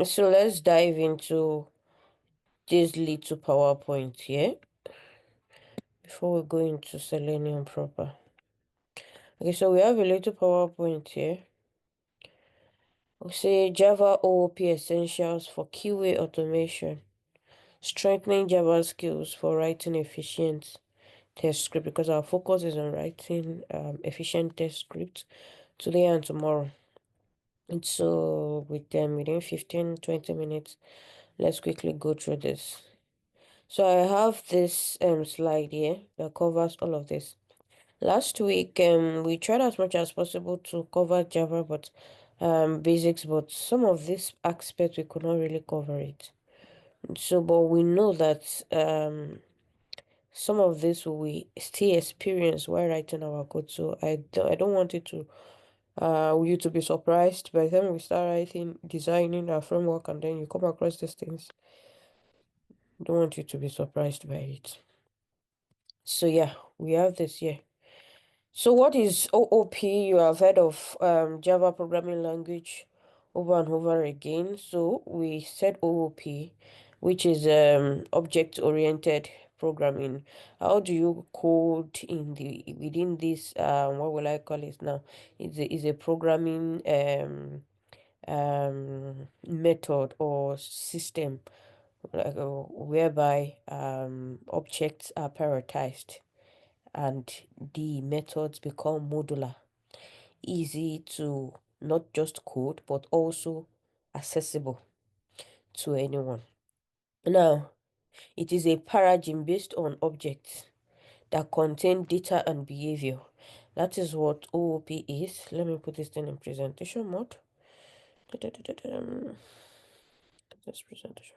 So let's dive into this little PowerPoint here before we go into Selenium proper. Okay, so we have a little PowerPoint here. We say Java OOP Essentials for QA Automation. Strengthening Java skills for writing efficient test script, because our focus is on writing efficient test scripts today and tomorrow. And so with them within 15-20 minutes, let's quickly go through this. So I have this slide here that covers all of this. Last week, we tried as much as possible to cover Java, but basics, but some of these aspects we could not really cover it. So, but we know that some of this we still experience while writing our code. So I don't want it to you to be surprised by the time we start writing, designing our framework, and then you come across these things. I don't want you to be surprised by it. So yeah, we have this here. So what is OOP? You have heard of Java programming language over and over again. So we said OOP, which is object-oriented programming. How do you code in the within this what will I call it now? Is a programming method or system like, whereby objects are prioritized and the methods become modular, easy to not just code but also accessible to anyone. Now, it is a paradigm based on objects that contain data and behavior. That is what OOP is. Let me put this thing in presentation mode. This presentation.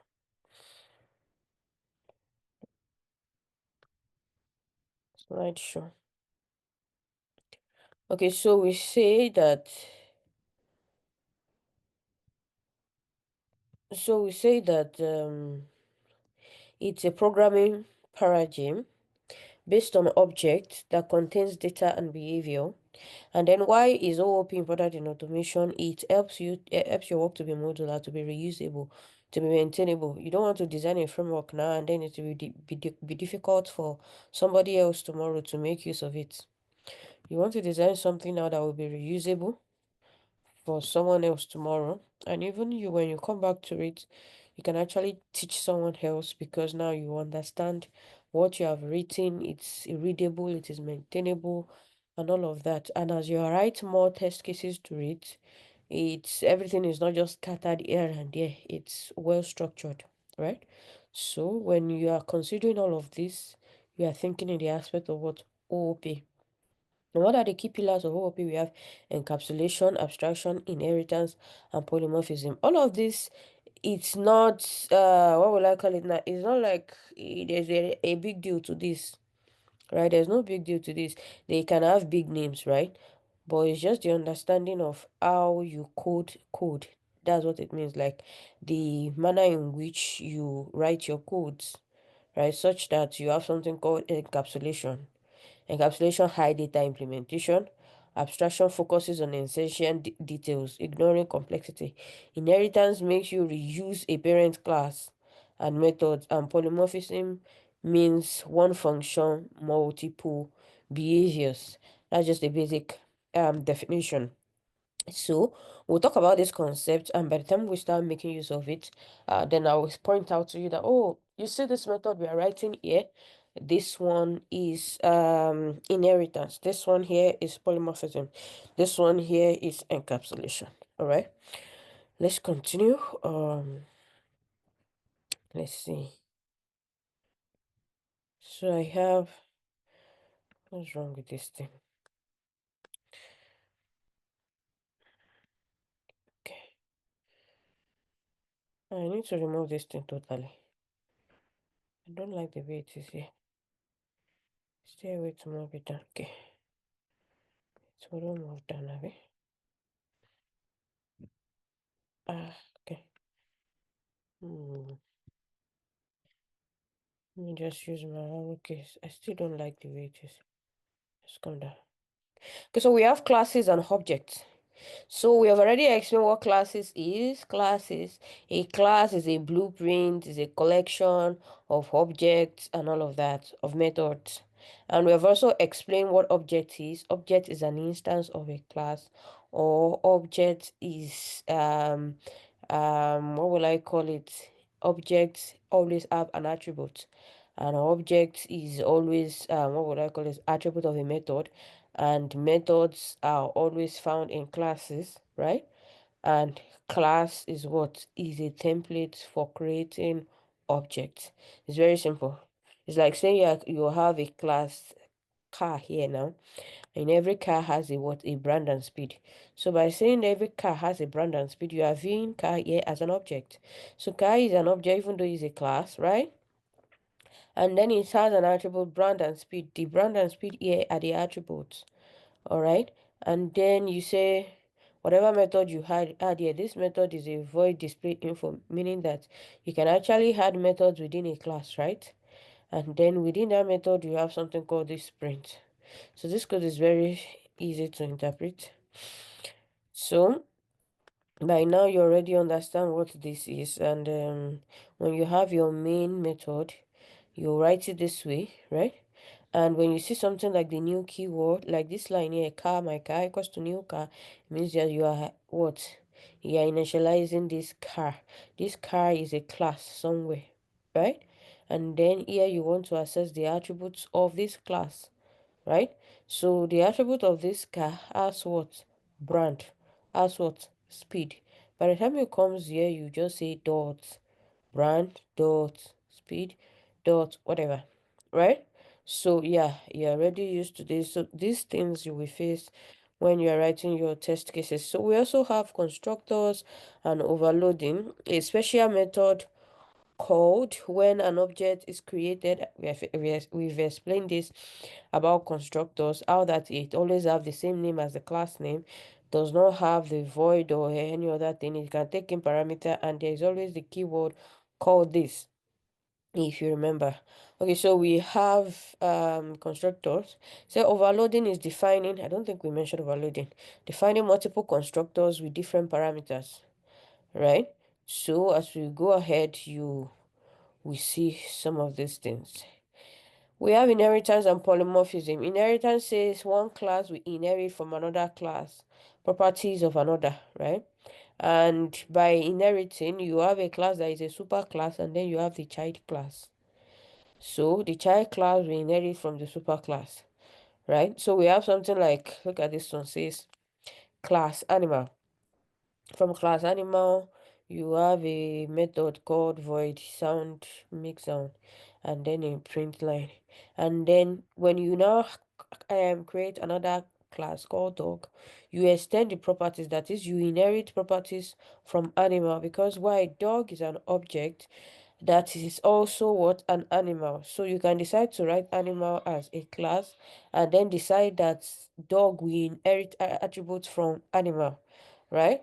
Slideshow. Okay, so we say that it's a programming paradigm based on object that contains data and behavior. And then why is OOP important in automation? It helps your work to be modular, to be reusable, to be maintainable. You don't want to design a framework now and then it will be difficult for somebody else tomorrow to make use of it. You want to design something now that will be reusable for someone else tomorrow. And even you, when you come back to it, you can actually teach someone else because now you understand what you have written. It's readable, it is maintainable, and all of that. And as you write more test cases to it, it's everything is not just scattered here and there. It's well structured, right? So when you are considering all of this, you are thinking in the aspect of what OOP. And what are the key pillars of OOP? We have encapsulation, abstraction, inheritance, and polymorphism. All of this, it's not, what will I call it now? It's not like there's a big deal to this, right? There's no big deal to this. They can have big names, right? But it's just the understanding of how you code. That's what it means, like the manner in which you write your codes, right? Such that you have something called encapsulation. Encapsulation high data implementation. Abstraction focuses on essential details, ignoring complexity. Inheritance makes you reuse a parent class and methods, and polymorphism means one function, multiple behaviors. That's just the basic definition. So we'll talk about this concept, and by the time we start making use of it, then I will point out to you that, oh, you see this method we are writing here. This one is inheritance. This one here is polymorphism. This one here is encapsulation. All right, let's continue. Let's see. So I have, what's wrong with this thing? Okay, I need to remove this thing totally. I don't like the way it is here. Stay away to move it down. Okay, so we don't move down, have we? Okay. Hmm. Let me just use my lowercase. I still don't like the way it is. Let's come down. Okay, so we have classes and objects. So we have already explained what classes is. A class is a blueprint, is a collection of objects and all of that, of methods. And we have also explained what object is. Object is an instance of a class, or object is what will I call it? Objects always have an attribute. An object is always what would I call it? Attribute of a method, and methods are always found in classes, right? And class is what is a template for creating objects. It's very simple. It's like saying you have a class car here now, and every car has a what, a brand and speed. So by saying every car has a brand and speed, you are viewing car here as an object. So car is an object even though it's a class, right? And then it has an attribute brand and speed. The brand and speed here are the attributes. All right. And then you say whatever method you had add here, this method is a void display info, meaning that you can actually add methods within a class, right? And then within that method you have something called this print. So this code is very easy to interpret. So by now you already understand what this is, and when you have your main method, you write it this way, right? And when you see something like the new keyword, like this line here, car, my car equals to new car, it means that you are what? You are initializing this car. This car is a class somewhere, right? And then here you want to access the attributes of this class, right? So the attribute of this car has what? Brand. Has what? Speed. By the time it comes here, you just say dot brand dot speed dot whatever, right? So yeah, you're already used to this. So these things you will face when you're writing your test cases. So we also have constructors and overloading, a special method called when an object is created. We've explained this about constructors, how that it always have the same name as the class name, does not have the void or any other thing. It can take in parameter, and there is always the keyword called this, if you remember. Okay, so we have constructors. So overloading is defining, I don't think we mentioned overloading, defining multiple constructors with different parameters, right? So as we go ahead, we see some of these things. We have inheritance and polymorphism. Inheritance says one class will inherit from another class properties of another, right? And by inheriting, you have a class that is a super class, and then you have the child class. So the child class will inherit from the super class, right? So we have something like, look at this one, says class animal. From class animal, you have a method called void sound make sound, and then a print line. And then when you now create another class called dog, you extend the properties. That is, you inherit properties from animal, because why? Dog is an object that is also what, an animal. So you can decide to write animal as a class, and then decide that dog will inherit attributes from animal, right?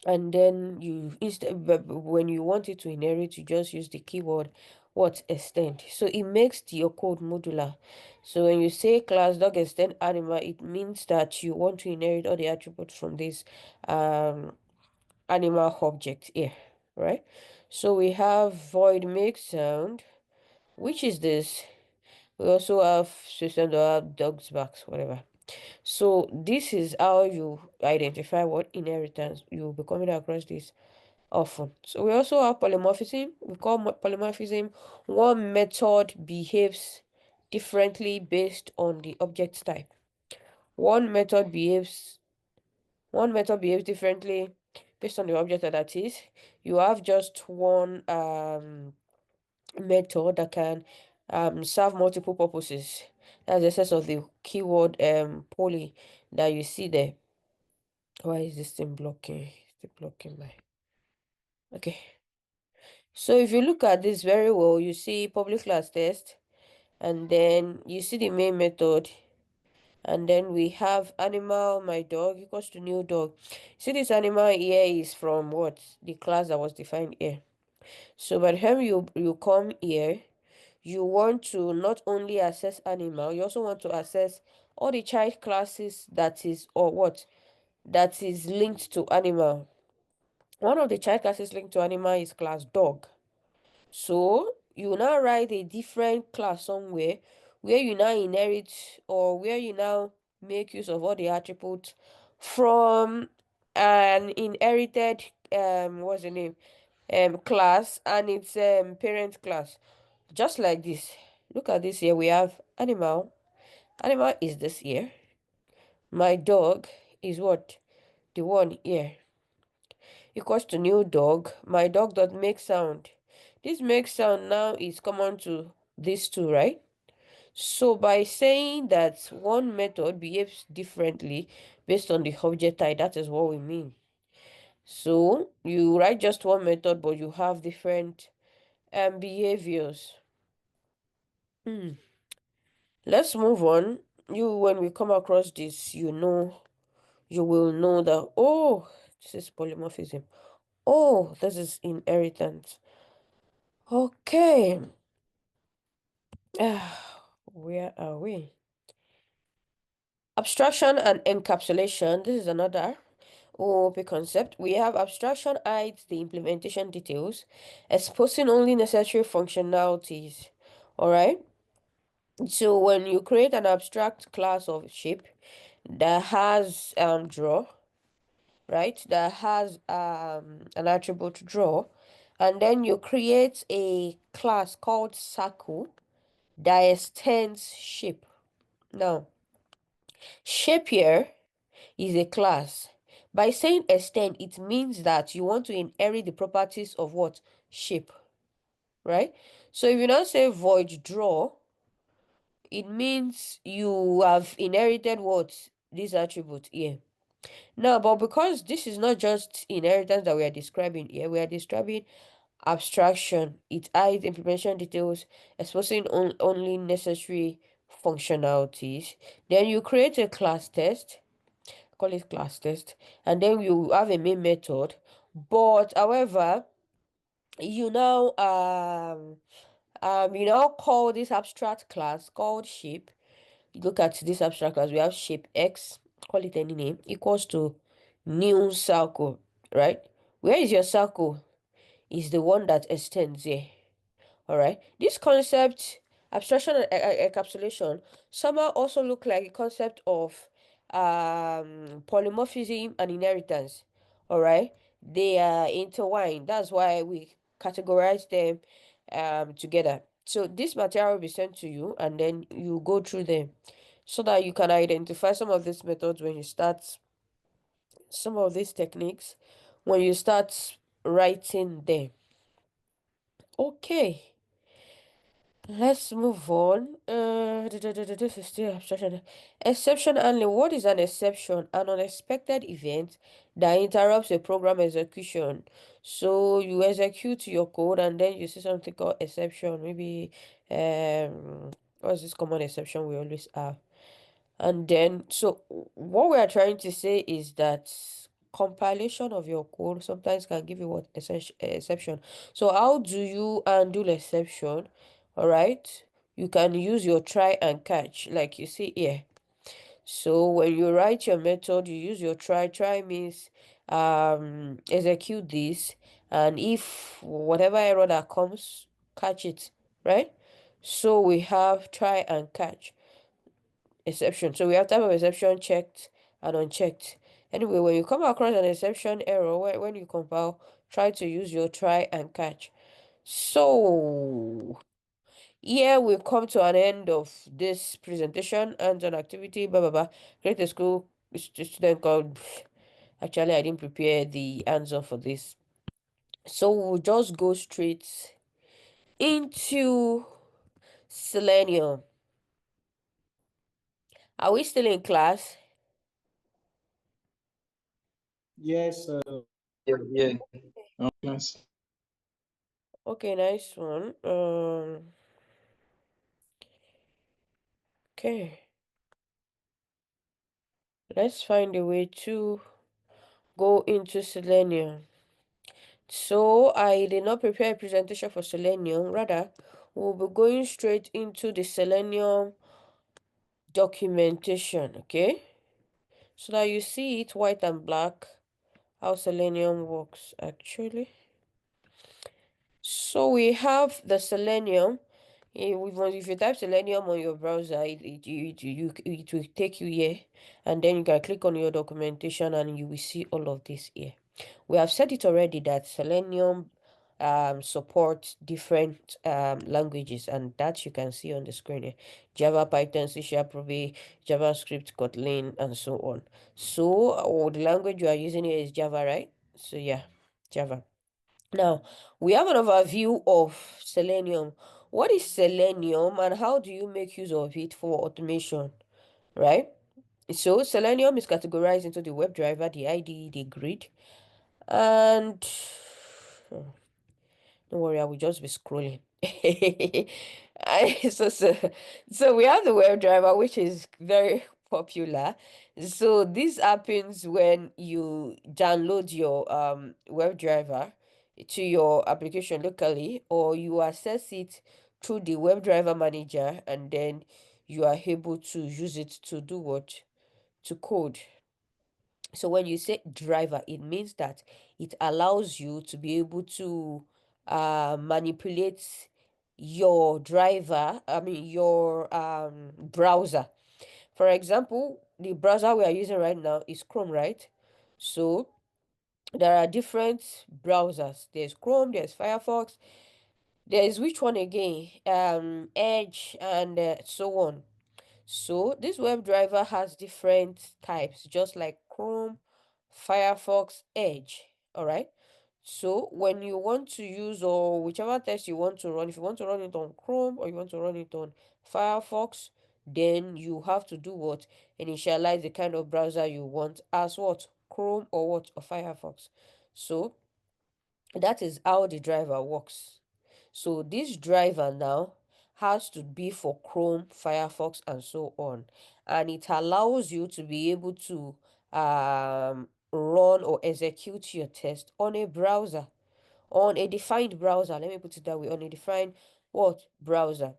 And then you instead, when you want it to inherit, you just use the keyword what, extend. So it makes your code modular. So when you say class dog extend animal, it means that you want to inherit all the attributes from this um animal object here, right? So we have void make sound, which is this. We also have system that have dogs backs, whatever. So this is how you identify what inheritance. You'll be coming across this often. So we also have polymorphism. We call polymorphism one method behaves differently based on the object type. One method behaves one method behaves differently based on the object that is. You have just one method that can serve multiple purposes. That's the sense of the keyword poly that you see there. Why is this thing blocking? Is it blocking my? Okay. So if you look at this very well, you see public class test, and then you see the main method, and then we have animal my dog equals to new dog. See, this animal here is from what, the class that was defined here. So by the time you come here, you want to not only access animal, you also want to access all the child classes that is, or what, that is linked to animal. One of the child classes linked to animal is class dog. So you now write a different class somewhere where you now inherit, or where you now make use of all the attributes from an inherited what's the name, class, and its parent class. Just like this. Look at this here. We have animal. Animal is this here. My dog is what? The one here. Equals to new dog. My dog dot make sound. This make sound now is common to these two, right? So by saying that one method behaves differently based on the object type, that is what we mean. So you write just one method, but you have different behaviors. Let's move on. When we come across this, you will know that, oh, this is polymorphism. Oh, this is inheritance. Okay. Where are we? Abstraction and encapsulation. This is another OOP concept. We have abstraction hides the implementation details, exposing only necessary functionalities. All right. So when you create an abstract class of shape that has draw, right? That has an attribute draw, and then you create a class called circle that extends shape. Now, shape here is a class. By saying extend, it means that you want to inherit the properties of what? Shape, right? So if you now say void draw, it means you have inherited what? This attribute here. Now, but because this is not just inheritance that we are describing here, we are describing abstraction. It hides implementation details, exposing only necessary functionalities. Then you create a class test, call it class test, and then you have a main method. But however, you now call this abstract class called shape. You look at this abstract class, we have shape X, call it any name, equals to new circle, right? Where is your circle? Is the one that extends here. All right. This concept, abstraction and encapsulation, somehow also look like a concept of polymorphism and inheritance. All right. They are intertwined. That's why we categorize them together. So this material will be sent to you, and then you go through them so that you can identify some of these methods when you start, some of these techniques when you start writing them. Okay. Let's move on. This is still abstraction. Exception handling. What is an exception? An unexpected event that interrupts a program execution. So you execute your code and then you see something called exception. Maybe what's this common exception we always have? And then, so what we are trying to say is that compilation of your code sometimes can give you what exception. So how do you handle exception? All right, you can use your try and catch, like you see here. So when you write your method, you use your try. Try means execute this, and if whatever error that comes, catch it, right? So we have try and catch exception. So we have type of exception checked and unchecked. Anyway, when you come across an exception error, when you compile, try to use your try and catch. So here we've come to an end of this presentation and an activity, blah blah blah. Create a school student called. Actually, I didn't prepare the answer for this. So we'll just go straight into Selenium. Are we still in class? Yes, Yeah, yeah. Yes. Okay, nice one. Okay. Let's find a way to go into Selenium. So I did not prepare a presentation for Selenium. Rather, we'll be going straight into the Selenium documentation, okay? so that you see it white and black, how Selenium works actually. So we have the Selenium. If you type Selenium on your browser, it will take you here, and then you can click on your documentation and you will see all of this here. We have said it already that Selenium supports different languages, and that you can see on the screen here. Java, Python, C Sharp, Ruby, JavaScript, Kotlin, and so on. So the language you are using here is Java, right? So yeah, Java. Now, we have an overview of Selenium. What is Selenium and how do you make use of it for automation, right? So, Selenium is categorized into the WebDriver, the IDE, the grid, and don't worry, I will just be scrolling. I- so, so, so we have the WebDriver, which is very popular. So this happens when you download your WebDriver to your application locally, or you access it through the WebDriver manager, and then you are able to use it to do what? To code. So when you say driver, it means that it allows you to be able to manipulate your driver, I mean your browser. For example, the browser we are using right now is Chrome, right? So there are different browsers. There's Chrome, there's Firefox, there's which one again? Edge and so on. So this WebDriver has different types, just like Chrome, Firefox, Edge. All right. So when you want to use or whichever test you want to run, if you want to run it on Chrome or you want to run it on Firefox, then you have to do what? Initialize the kind of browser you want as what? Chrome or what? Or Firefox. So that is how the driver works. So this driver now has to be for Chrome, Firefox, and so on. And it allows you to be able to run or execute your test on a browser, on a defined browser. Let me put it that way, on a defined what? Browser.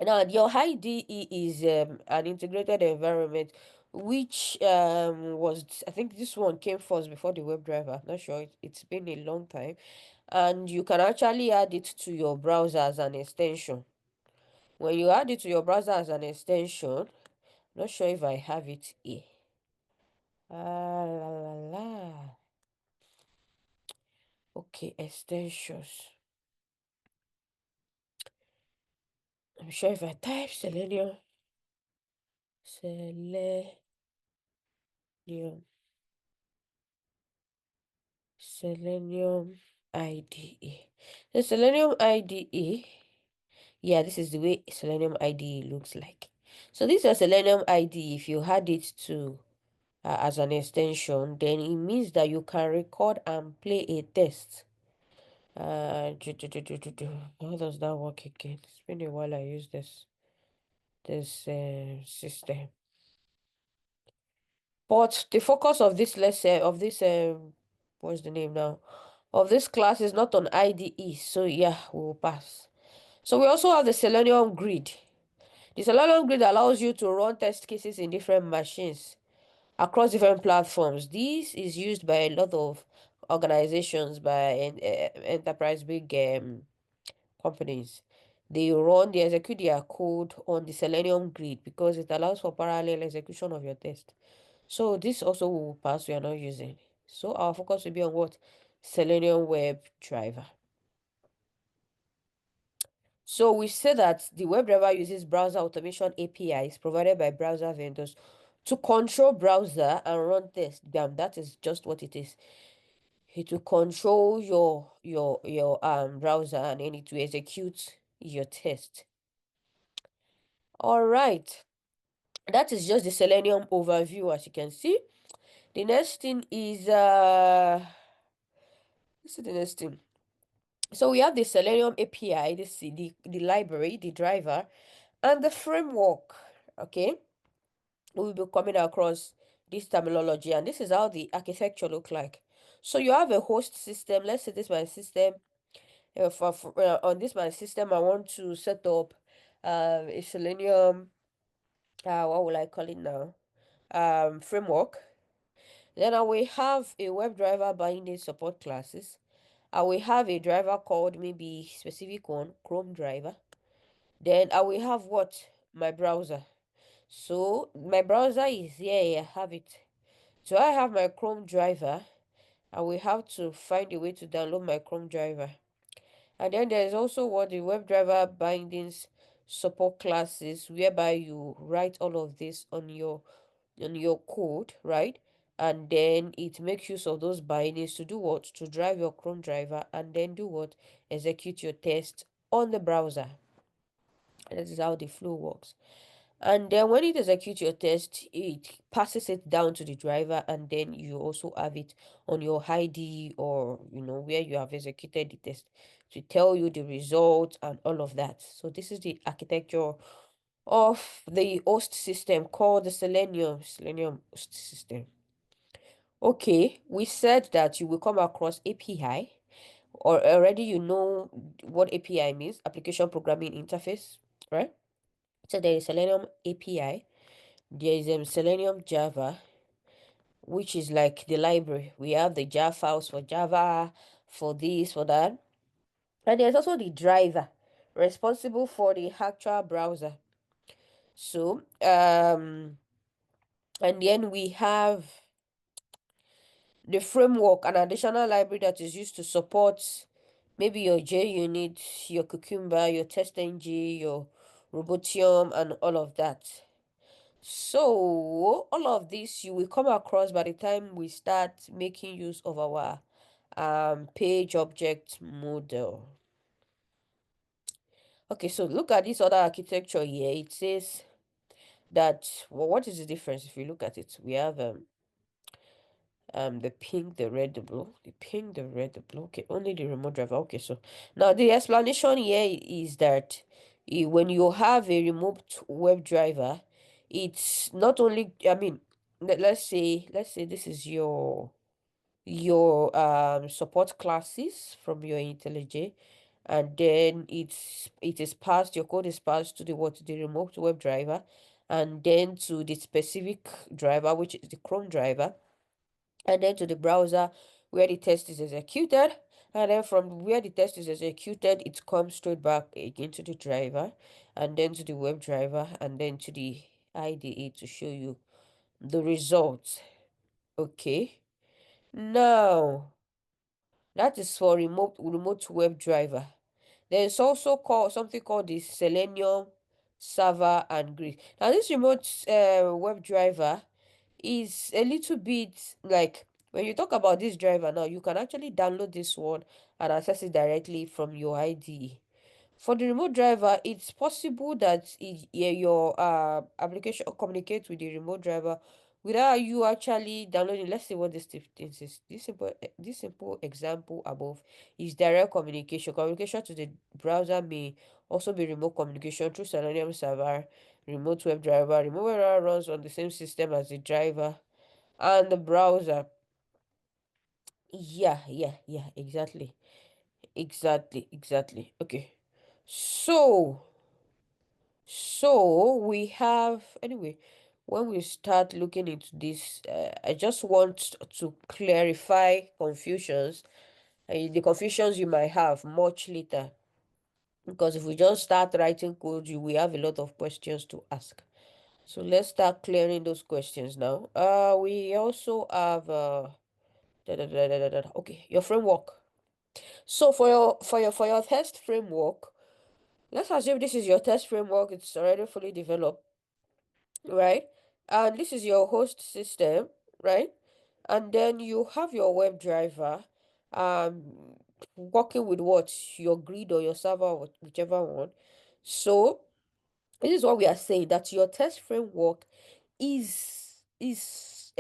Now, your IDE is an integrated environment, which was, I think this one came first before the WebDriver. Not sure. It's been a long time. And you can actually add it to your browser as an extension. When you add it to your browser as an extension, not sure if I have it here. La la la. Okay, extensions. I'm sure if I type Selenium, Selenium IDE. The Selenium IDE, yeah, this is the way Selenium IDE looks like. So this is a Selenium IDE. If you had it to as an extension, then it means that you can record and play a test. How does that work again? It's been a while I use this system. But the focus of this lesson, of this what's the name now? Of this class is not on IDE. So yeah, we will pass. So we also have the Selenium grid. The Selenium grid allows you to run test cases in different machines across different platforms. This is used by a lot of organizations, by enterprise big companies. They execute their code on the Selenium grid because it allows for parallel execution of your test. So this also will pass, we are not using. So our focus will be on what? Selenium web driver. So we say that the WebDriver uses browser automation APIs provided by browser vendors to control browser and run tests. Bam, that is just what it is. It will control your browser and then it will execute your test. All right. That is just the Selenium overview, as you can see. The next thing is this is the next thing. So we have the Selenium API, the library, the driver, and the framework. Okay, we'll be coming across this terminology, and this is how the architecture look like. So you have a host system. Let's say this is my system. On this my system, I want to set up a Selenium. What will I call it now? framework. Then I will have a WebDriver binding support classes. I will have a driver called maybe specific one, Chrome driver. Then I will have what? My browser. So my browser is here, I have it. So I have my Chrome driver. I will have to find a way to download my Chrome driver. And then there's also what the WebDriver bindings support classes, whereby you write all of this on your code, right? And then it makes use of those bindings to do what? To drive your Chrome driver and then do what? Execute your test on the browser. And that is how the flow works. And then when it executes your test, it passes it down to the driver, and then you also have it on your ID, or where you have executed the test, to tell you the result and all of that. So this is the architecture of the host system called the Selenium host system. Okay, we said that you will come across API, or already you know what API means, application programming interface, right? So there is Selenium API, there is Selenium Java, which is like the library. We have the Java files for Java, for this, for that. And there's also the driver, responsible for the actual browser. So, and then we have the framework, an additional library that is used to support maybe your JUnit, your Cucumber, your TestNG, your Robotium, and all of that. So all of this you will come across by the time we start making use of our page object model. Okay, so look at this other architecture here. It says that, well, what is the difference if you look at it? We have the pink, the red, the blue, the pink, the red, the blue. Okay, only the remote driver. Okay, so now the explanation here is that when you have a remote web driver, it's not only, I mean, let's say this is your support classes from your IntelliJ, and then it is passed, your code is passed to the remote web driver, and then to the specific driver, which is the Chrome driver, and then to the browser where the test is executed, and then from where the test is executed, it comes straight back again to the driver, and then to the web driver, and then to the IDE to show you the results. Okay, now that is for remote web driver. There is also something called the Selenium server and grid. Now this remote web driver is a little bit like, when you talk about this driver now, you can actually download this one and access it directly from your IDE. For the remote driver, it's possible that your application communicates with the remote driver without you actually downloading. Let's see what this is. This simple example above is direct communication. Communication to the browser may also be remote communication through Selenium server, remote web driver. Remote web driver runs on the same system as the driver and the browser. Yeah, exactly. Okay, so we have, anyway, when we start looking into this, I just want to clarify confusions, the confusions you might have much later, because if we just start writing code, you will have a lot of questions to ask. So let's start clearing those questions now. We also have okay, your framework. So for your test framework, let's assume this is your test framework. It's already fully developed, right? And this is your host system, right? And then you have your web driver, um, working with what? Your grid or your server, whichever one. So this is what we are saying, that your test framework is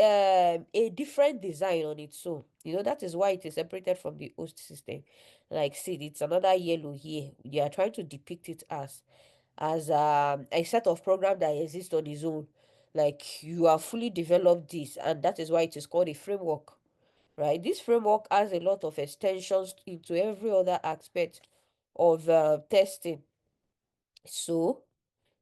a different design on its own. That is why it is separated from the host system. Like, see, it's another yellow here. They are trying to depict it as a set of program that exists on its own. Like, you have fully developed this, and that is why it is called a framework, right? This framework has a lot of extensions into every other aspect of testing. So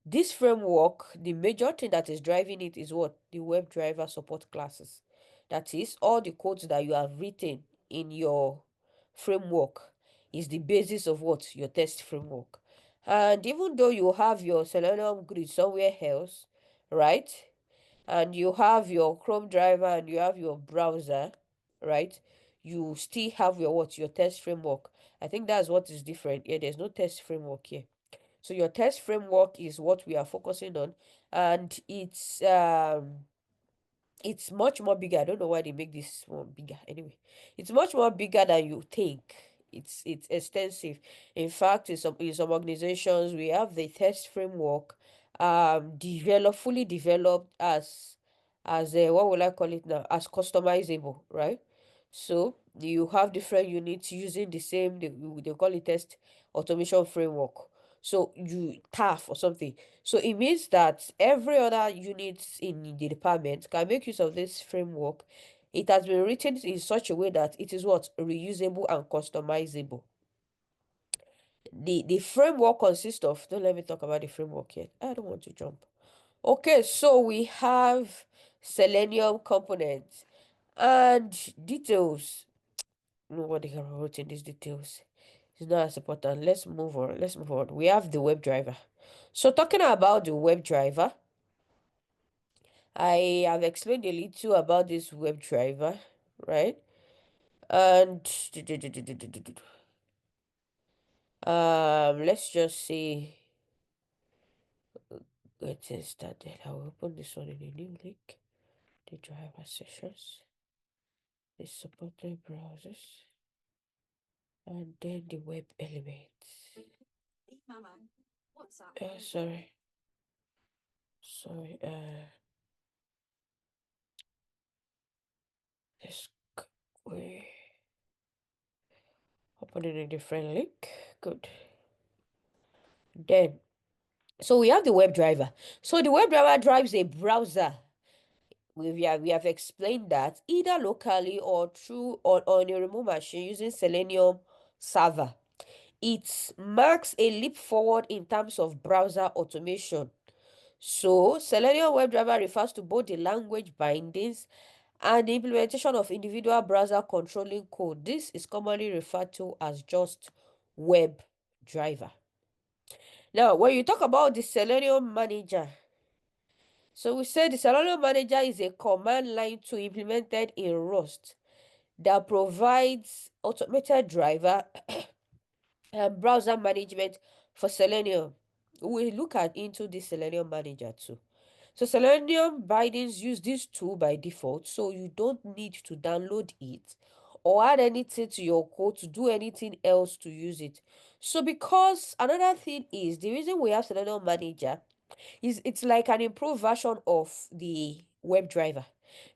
This framework, the major thing that is driving it is what? The WebDriver support classes. That is, all the codes that you have written in your framework is the basis of what? Your test framework. And even though you have your Selenium grid somewhere else, right? And you have your Chrome driver and you have your browser, right? You still have your what? Your test framework. I think that's what is different. Yeah, there's no test framework here. So your test framework is what we are focusing on, and it's much more bigger. I don't know why they make this one bigger. Anyway, it's much more bigger than you think. It's extensive. In fact, in some organizations, we have the test framework fully developed as a, what will I call it now? As customizable, right? So you have different units using the same, they call it test automation framework. So you TAF or something. So it means that every other unit in the department can make use of this framework. It has been written in such a way that it is what? Reusable and customizable. The framework consists of, don't let me talk about the framework yet. I don't want to jump. Okay, so we have Selenium components and details. Nobody can wrote in these details. It's not as important. Let's move on. Let's move on. We have the WebDriver. So talking about the WebDriver, I have explained a little about this WebDriver, right? And let's just see. Getting started. I'll open this one in a new link. The driver sessions, the supported browsers, and then the web elements. Sorry. Sorry. Let's we open in a different link. Good. Then, so we have the WebDriver. So the WebDriver drives a browser. We have explained that either locally or through on a remote machine using Selenium server. It marks a leap forward in terms of browser automation. So Selenium WebDriver refers to both the language bindings and the implementation of individual browser controlling code. This is commonly referred to as just WebDriver. Now, when you talk about the Selenium Manager, so we said the Selenium Manager is a command line tool implemented in Rust that provides automated driver and browser management for Selenium. We look into the Selenium Manager too. So Selenium bindings use this tool by default, so you don't need to download it or add anything to your code to do anything else to use it. So because another thing is the reason we have Selenium Manager is it's like an improved version of the WebDriver.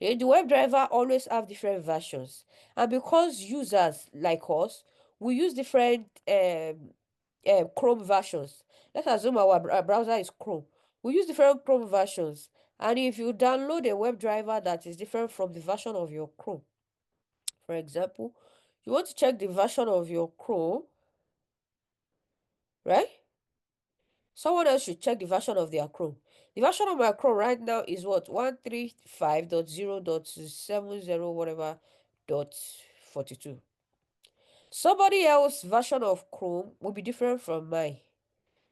The WebDriver always have different versions, and because users like us, we use different Chrome versions. Let's assume our browser is Chrome. We use different Chrome versions, and if you download a WebDriver that is different from the version of your Chrome, for example, you want to check the version of your Chrome, right? Someone else should check the version of their Chrome. The version of my Chrome right now is what? 135.0.70 whatever dot 42. Somebody else version of Chrome will be different from mine,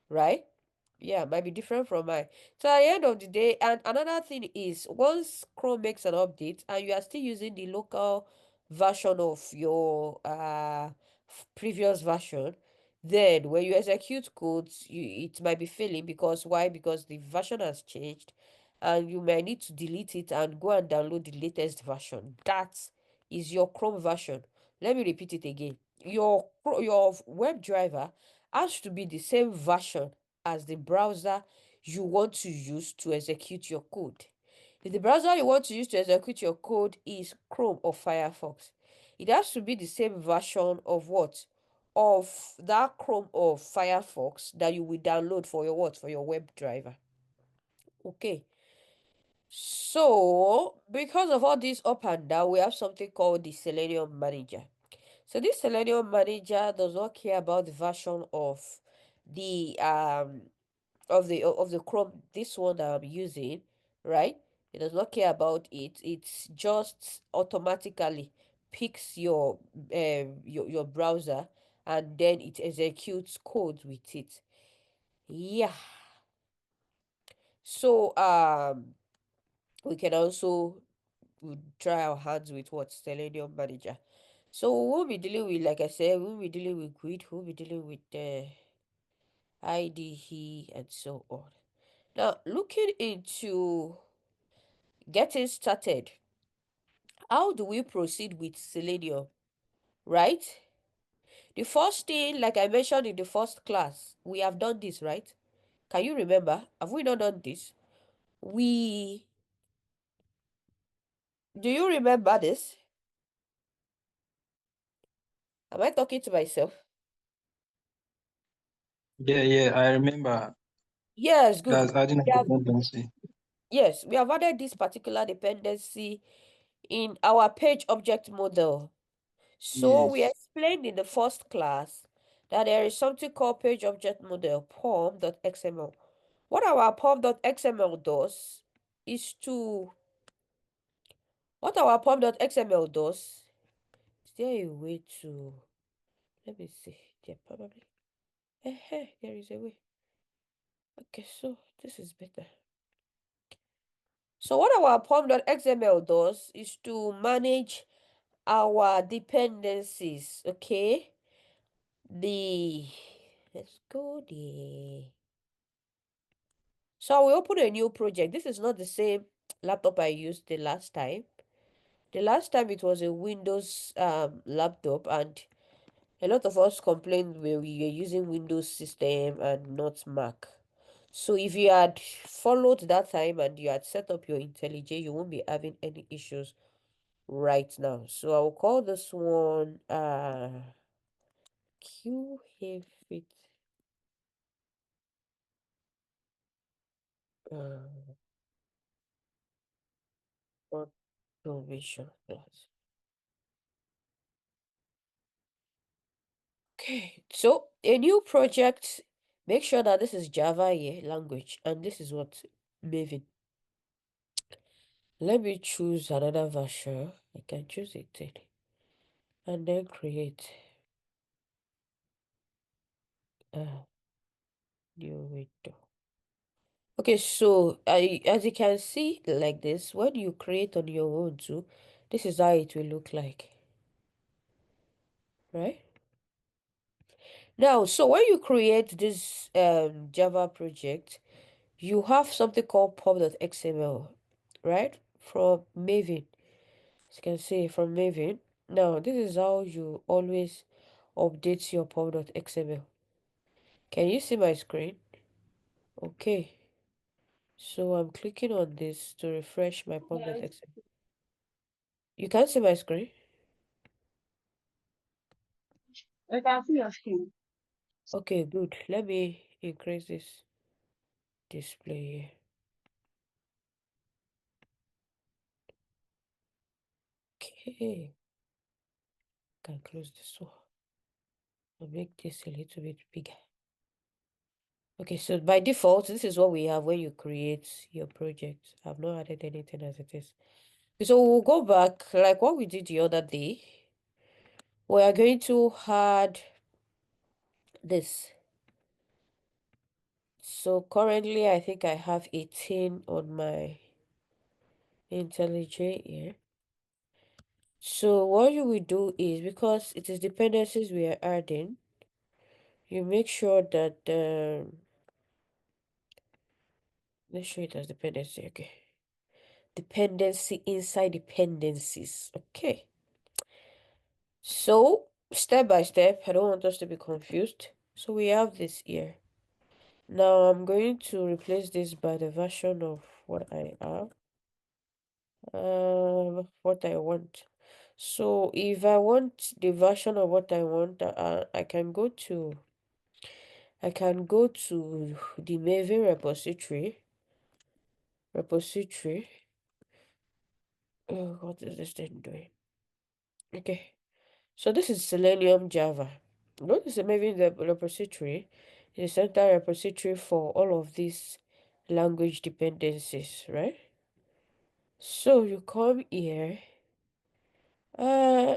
right? Yeah, might be different from mine. So at the end of the day, and another thing is once Chrome makes an update and you are still using the local version of your previous version, then when you execute codes, it might be failing because why? Because the version has changed and you might need to delete it and go and download the latest version. That is your Chrome version. Let me repeat it again. Your web driver has to be the same version as the browser you want to use to execute your code. If the browser you want to use to execute your code is Chrome or Firefox, it has to be the same version of what? Of that Chrome or Firefox that you will download for your what? For your web driver. Okay. So, because of all this up and down, we have something called the Selenium Manager. So this Selenium Manager does not care about the version of the of the Chrome, this one that I'm using, right? It does not care about it. It's just automatically picks your browser, and then it executes code with it. Yeah. So we can also try our hands with what Selenium Manager. So we'll be dealing with, like I said, we'll be dealing with grid, we'll be dealing with IDE and so on. Now, looking into getting started, how do we proceed with Selenium, right? The first thing, like I mentioned in the first class, we have done this, right? Can you remember? Have we not done this? We, do you remember this? Am I talking to myself? Yeah, yeah, I remember. Yes, good. That's adding a We have, dependency. yes, we have added this particular dependency in our page object model. So we Yes. explained in the first class that there is something called page object model, pom.xml. What our pom.xml does is to, what our pom.xml does, is there a way to, let me see, there probably, there is a way. Okay, so this is better. So what our pom.xml does is to manage our dependencies, okay? Let's go there. So I will open a new project. This is not the same laptop I used the last time. The last time it was a Windows laptop, and a lot of us complained when we were using Windows system and not Mac. So if you had followed that time and you had set up your IntelliJ, you won't be having any issues right now. So I will call this one QHFit uh automation class. Okay, so a new project, make sure that this is Java here, language, and this is what Maven. Let me choose another version. I can choose it then, and then create a new window. Okay, so as you can see like this, when you create on your own too, this is how it will look like, right? Now, so when you create this Java project, you have something called pub.xml, right? From Maven. As you can see from Maven. Now, this is how you always update your pub.xml. Can you see my screen? Okay. So I'm clicking on this to refresh my pub.xml. You can't see my screen? I can see your screen. Okay, good. Let me increase this display here. Okay. Can close this one. I'll make this a little bit bigger. Okay, so by default, this is what we have when you create your project. I've not added anything as it is. So we'll go back like what we did the other day. We are going to add this. So currently, I think I have 18 on my IntelliJ here. So what you will do is, because it is dependencies we are adding, you make sure that, let's show it as dependency, okay. Dependency inside dependencies, okay. So, step by step, I don't want us to be confused. So we have this here. Now I'm going to replace this by the version of what I have. What I want. So if I want the version of what I want, I can go to the Maven repository. Oh, what is this thing doing? Okay. So this is Selenium Java. Notice the Maven repository the central repository for all of these language dependencies, right? So you come here, uh,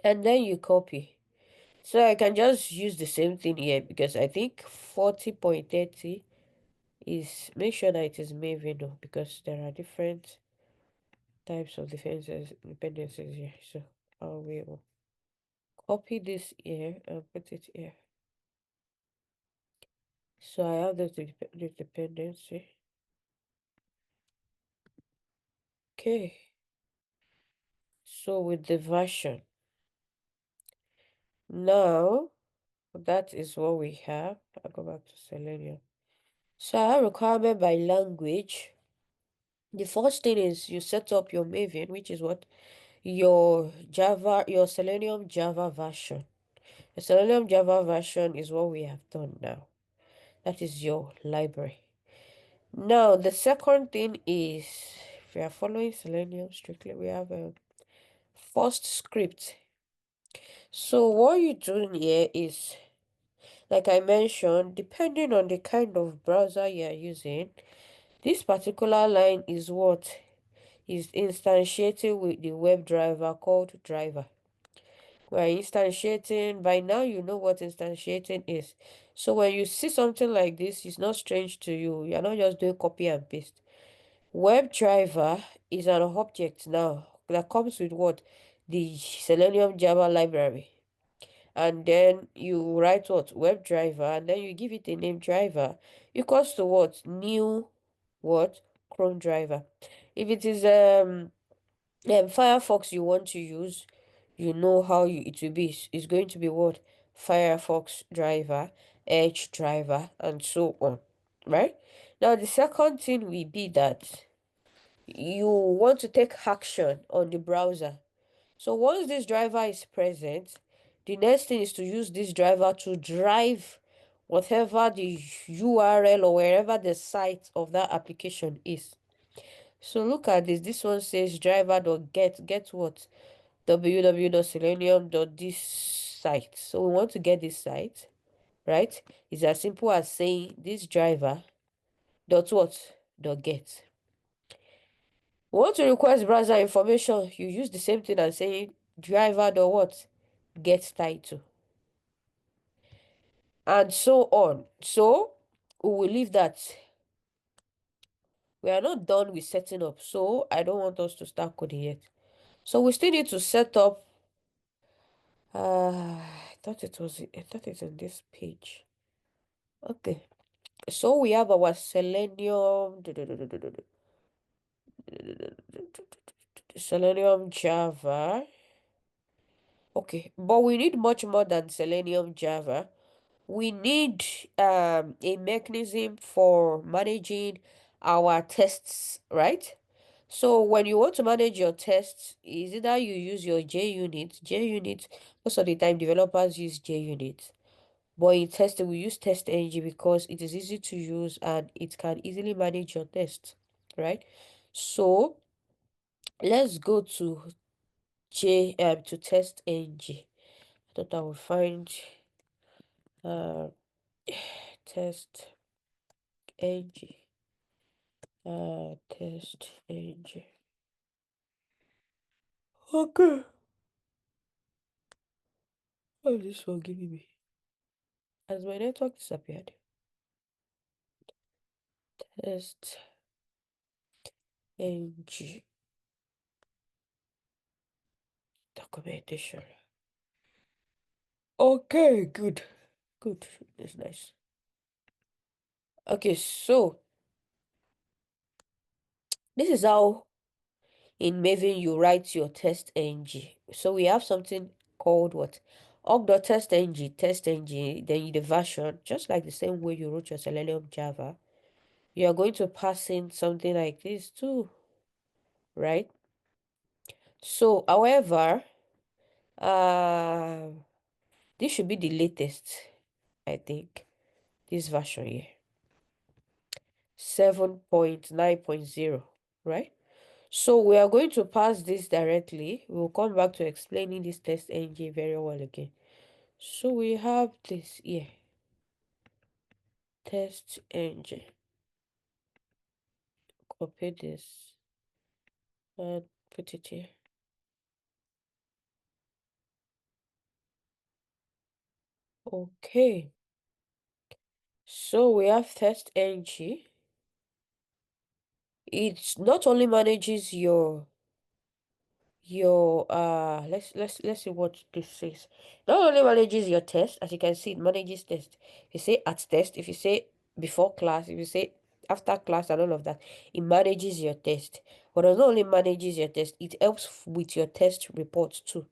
and then you copy. So I can just use the same thing here because I think 40.30 is, make sure that it is Maven though, because there are different types of dependencies here. So I will copy this here and put it here. So I have the dependency. Okay. So with the version, now that is what we have. I'll go back to Selenium. So I have requirement by language. The first thing is you set up your Maven, which is what? Your Selenium Java version. The Selenium Java version is what we have done now. That is your library. Now, the second thing is, if we are following Selenium strictly, we have a first script. So what you're doing here is, like I mentioned, depending on the kind of browser you're using, this particular line is what is instantiated with the web driver called driver. We're instantiating. By now, you know what instantiating is. So when you see something like this, it's not strange to you. You're not just doing copy and paste. Web driver is an object now that comes with what? The Selenium Java library. And then you write what? Web driver, and then you give it a name driver equals to what? New what? Chrome driver. If it is Firefox you want to use, you know how it will be. It's going to be what? Firefox driver, Edge driver, and so on. Right? Now the second thing will be that you want to take action on the browser. So once this driver is present, the next thing is to use this driver to drive whatever the URL or wherever the site of that application is. So look at this. This one says driver.get what? www.selenium.this site. So we want to get this site, right? It's as simple as saying this driver dot what? Dot get. We want to request browser information. You use the same thing as saying driver dot what? Get title. And so on. So we will leave that. We are not done with setting up. So I don't want us to start coding yet. So we still need to set up. I thought it's on this page. Okay. So we have our Selenium, Selenium Java. Okay, but we need much more than Selenium Java. We need a mechanism for managing our tests, right? So when you want to manage your tests, is either you use your JUnit. JUnit, most of the time developers use JUnit. But in testing, we use TestNG because it is easy to use and it can easily manage your tests, right? So let's go to to TestNG. I thought I would find uh TestNG. TestNG. Okay. Oh, this one giving me. As my network disappeared. TestNG documentation. Okay, good. Good. That's nice. Okay, so this is how in Maven you write your test ng. So we have something called what? org.testng, testng, then the version, just like the same way you wrote your Selenium Java. You are going to pass in something like this too, right? So, however, uh, this should be the latest, I think, this version here, 7.9.0, right? So we are going to pass this directly. We'll come back to explaining this test ng very well again. So we have this here, test engine. Copy this and put it here. Okay, so we have test ng. It not only manages your let's see what this says. Not only manages your test, as you can see, it manages test. If you say at test, if you say before class, if you say after class and all of that, it manages your test. But it not only manages your test, it helps with your test reports too.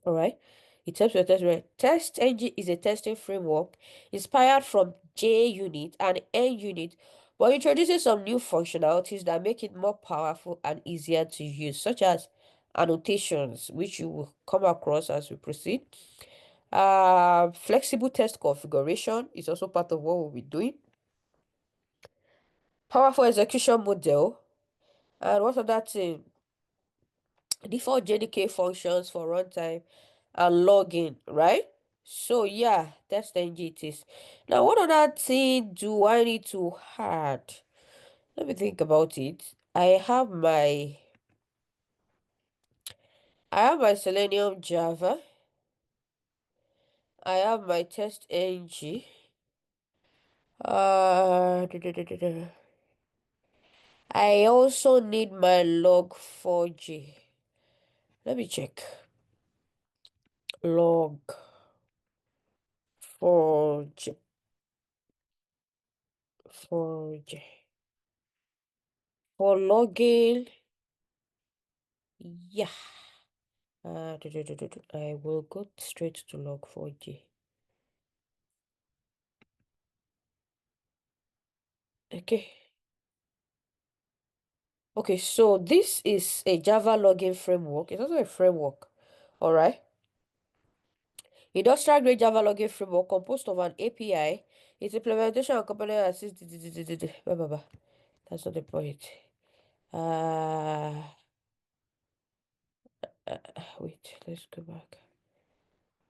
All right. It helps with test report. Test engine is a testing framework inspired from JUnit and NUnit, but introduces some new functionalities that make it more powerful and easier to use, such as annotations, which you will come across as we proceed. Flexible test configuration is also part of what we'll be doing. Powerful execution model. And what other thing? Default JDK functions for runtime and login, right? So yeah, that's the NGTs. Now, what other thing do I need to add? Let me think about it. I have my Selenium Java. I have my test ng. I also need my log4j. Let me check. Log4j. 4j. For logging, yeah. I will go straight to log4j. Okay. Okay, so this is a Java logging framework. It's also a framework. All right. Industrial grade Java logging framework composed of an API. Its implementation and component assist. Blah, blah, blah. That's not the point. Wait, let's go back.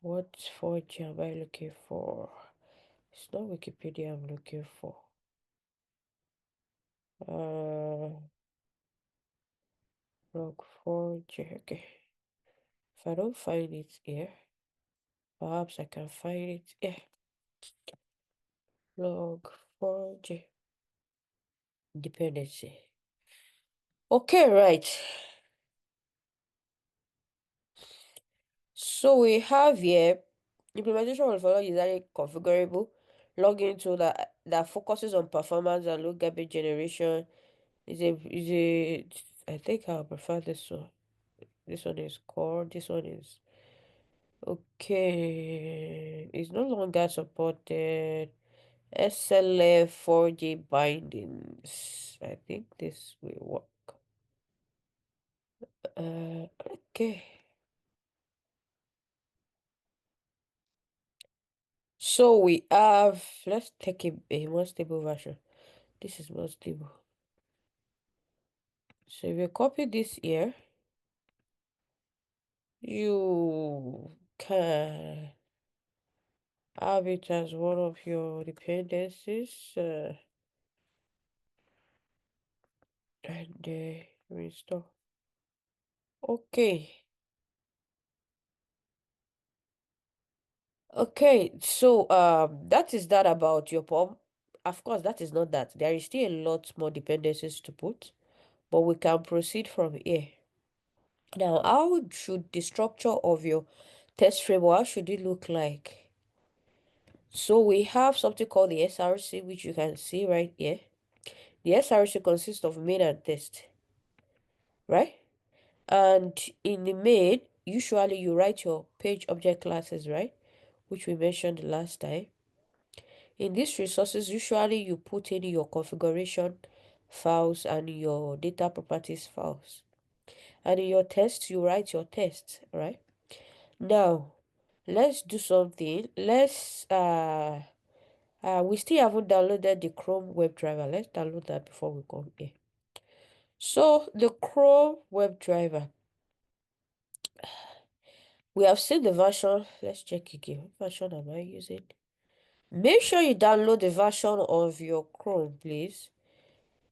What 4G am I looking for? It's not Wikipedia I'm looking for. Log4j. Okay. If I don't find it here, perhaps I can find it here. Log4j. Dependency. Okay, right. So we have here implementation will follow usually configurable login tool that focuses on performance and low garbage generation. I think I prefer this one. This one is core. This one is okay. It's no longer supported. SLF4J bindings. I think this will work. Okay. So we have, let's take a more stable version. This is more stable. So if you copy this here, you can have it as one of your dependencies and restore. Okay. Okay, so that is that about your POM. Of course, that is not that. There is still a lot more dependencies to put, but we can proceed from here. Now, how should the structure of your test framework, how should it look like? So we have something called the SRC, which you can see right here. The SRC consists of main and test, right? And in the main, usually you write your page object classes, right? Which we mentioned last time. In these resources, usually you put in your configuration files and your data properties files. And in your test, you write your test, right? Now, let's do something. We still haven't downloaded the Chrome WebDriver. Let's download that before we come here. So the Chrome WebDriver, We have seen the version. Let's check again. What version am I using? Make sure you download the version of your Chrome, please.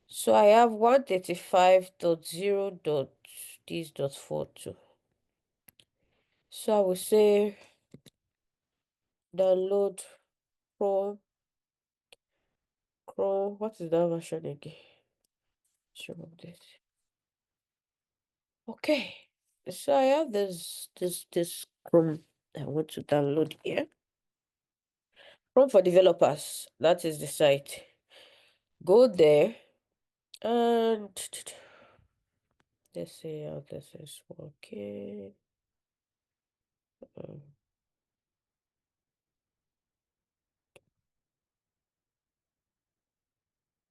So I have 135.0.this.42. So I will say download Chrome. What is that version again? Show update. Okay. So I have this Chrome I want to download here. Chrome for developers. That is the site. Go there and let's see how this is working. Um,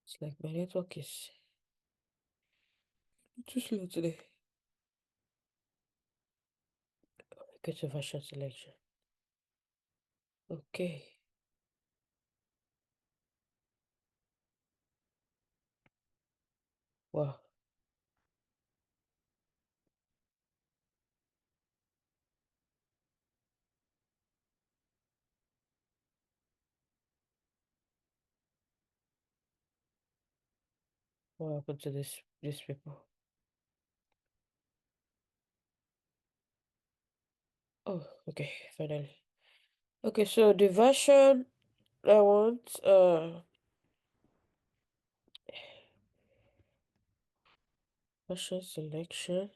it's like my network is too slow today. Go to version selection. Okay. Wow. What happened to these people? Oh, okay, finally. Okay, so the version I want version selection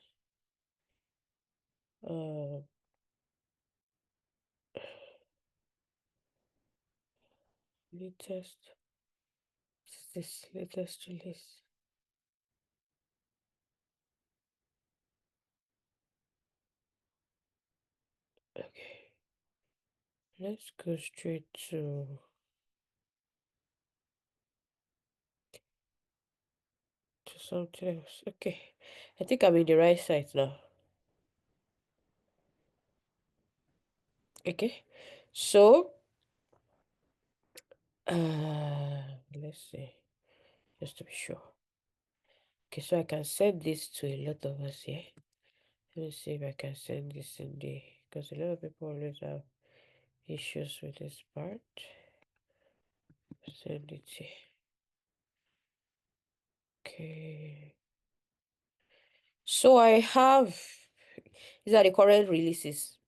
uh latest this latest release. Okay, let's go straight to something else. Okay, I think I'm in the right site now. Okay, so let's see, just to be sure. Okay, so I can send this to a lot of us here. Let me see if I can send this in the because a lot of people always have issues with this part. Send it here. Okay. So I have these are the current releases.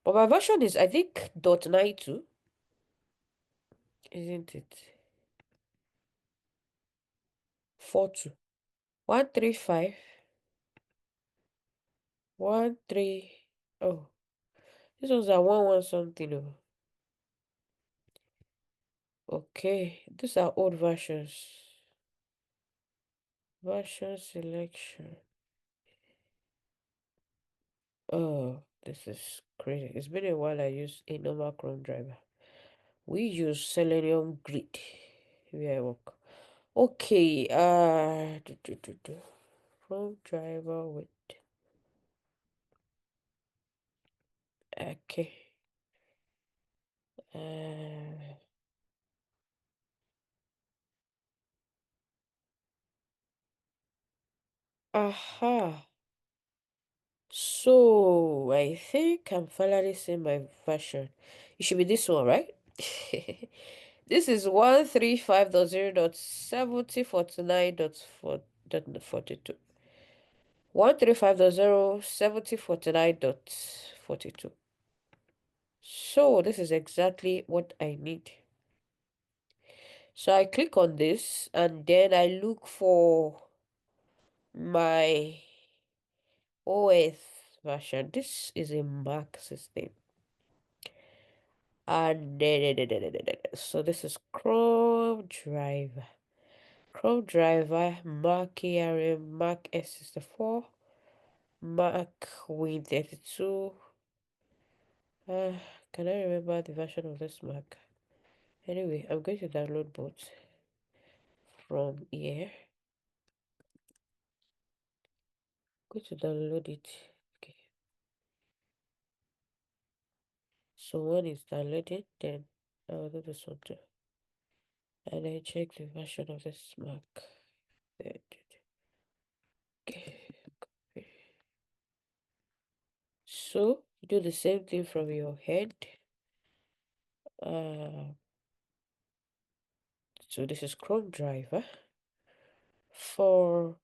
But my version is I think .92, isn't it? 42. 135. 13. Oh, this one's a 11 something. Oh. Okay, these are old versions. Version selection. Oh, this is crazy. It's been a while I used a normal Chrome driver. We use Selenium Grid where I work. Okay, Chrome driver with okay. Uh, aha. So I think I'm finally seeing my version. It should be this one, right? This is 135.0.7049.4.42. 135.0.7049.42. So this is exactly what I need. So I click on this and then I look for my OS version. This is a Mac system. And so this is Chrome driver. Chrome driver, Mac ARM, Mac S64, Mac Win32. Uh, can I remember the version of this Mac? Anyway, I'm going to download both from here. Going to download it. Okay. So one is downloaded, then I'll do this one too. And I check the version of this Mac. Okay. So do the same thing from your head. Uh, so this is Chrome driver. For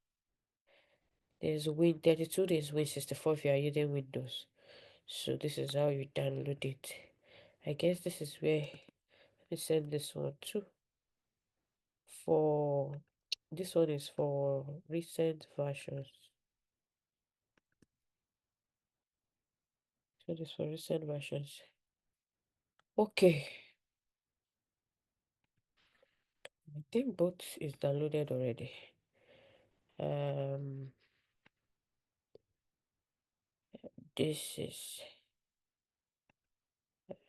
there's Win32, there's Win64 if you are using Windows. So this is how you download it. I guess this is where let me send this one too. For this one is for recent versions. So this for recent versions. Okay. I think both is downloaded already. Um this is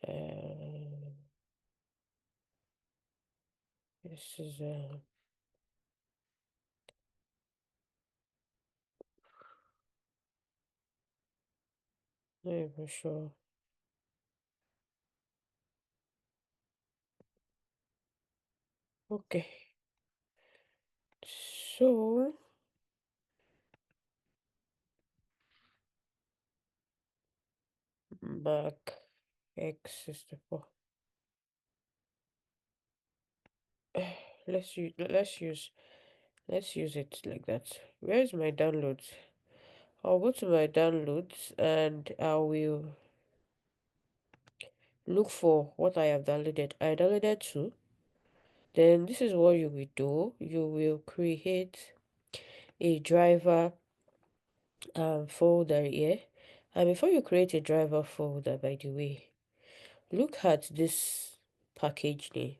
uh this is not even sure. Okay. So Mac X64. Let's use it like that. Where is my downloads? I'll go to my downloads and I will look for what I have downloaded. I downloaded two. Then this is what you will do. You will create a driver folder here. And before you create a driver folder, by the way, look at this package name.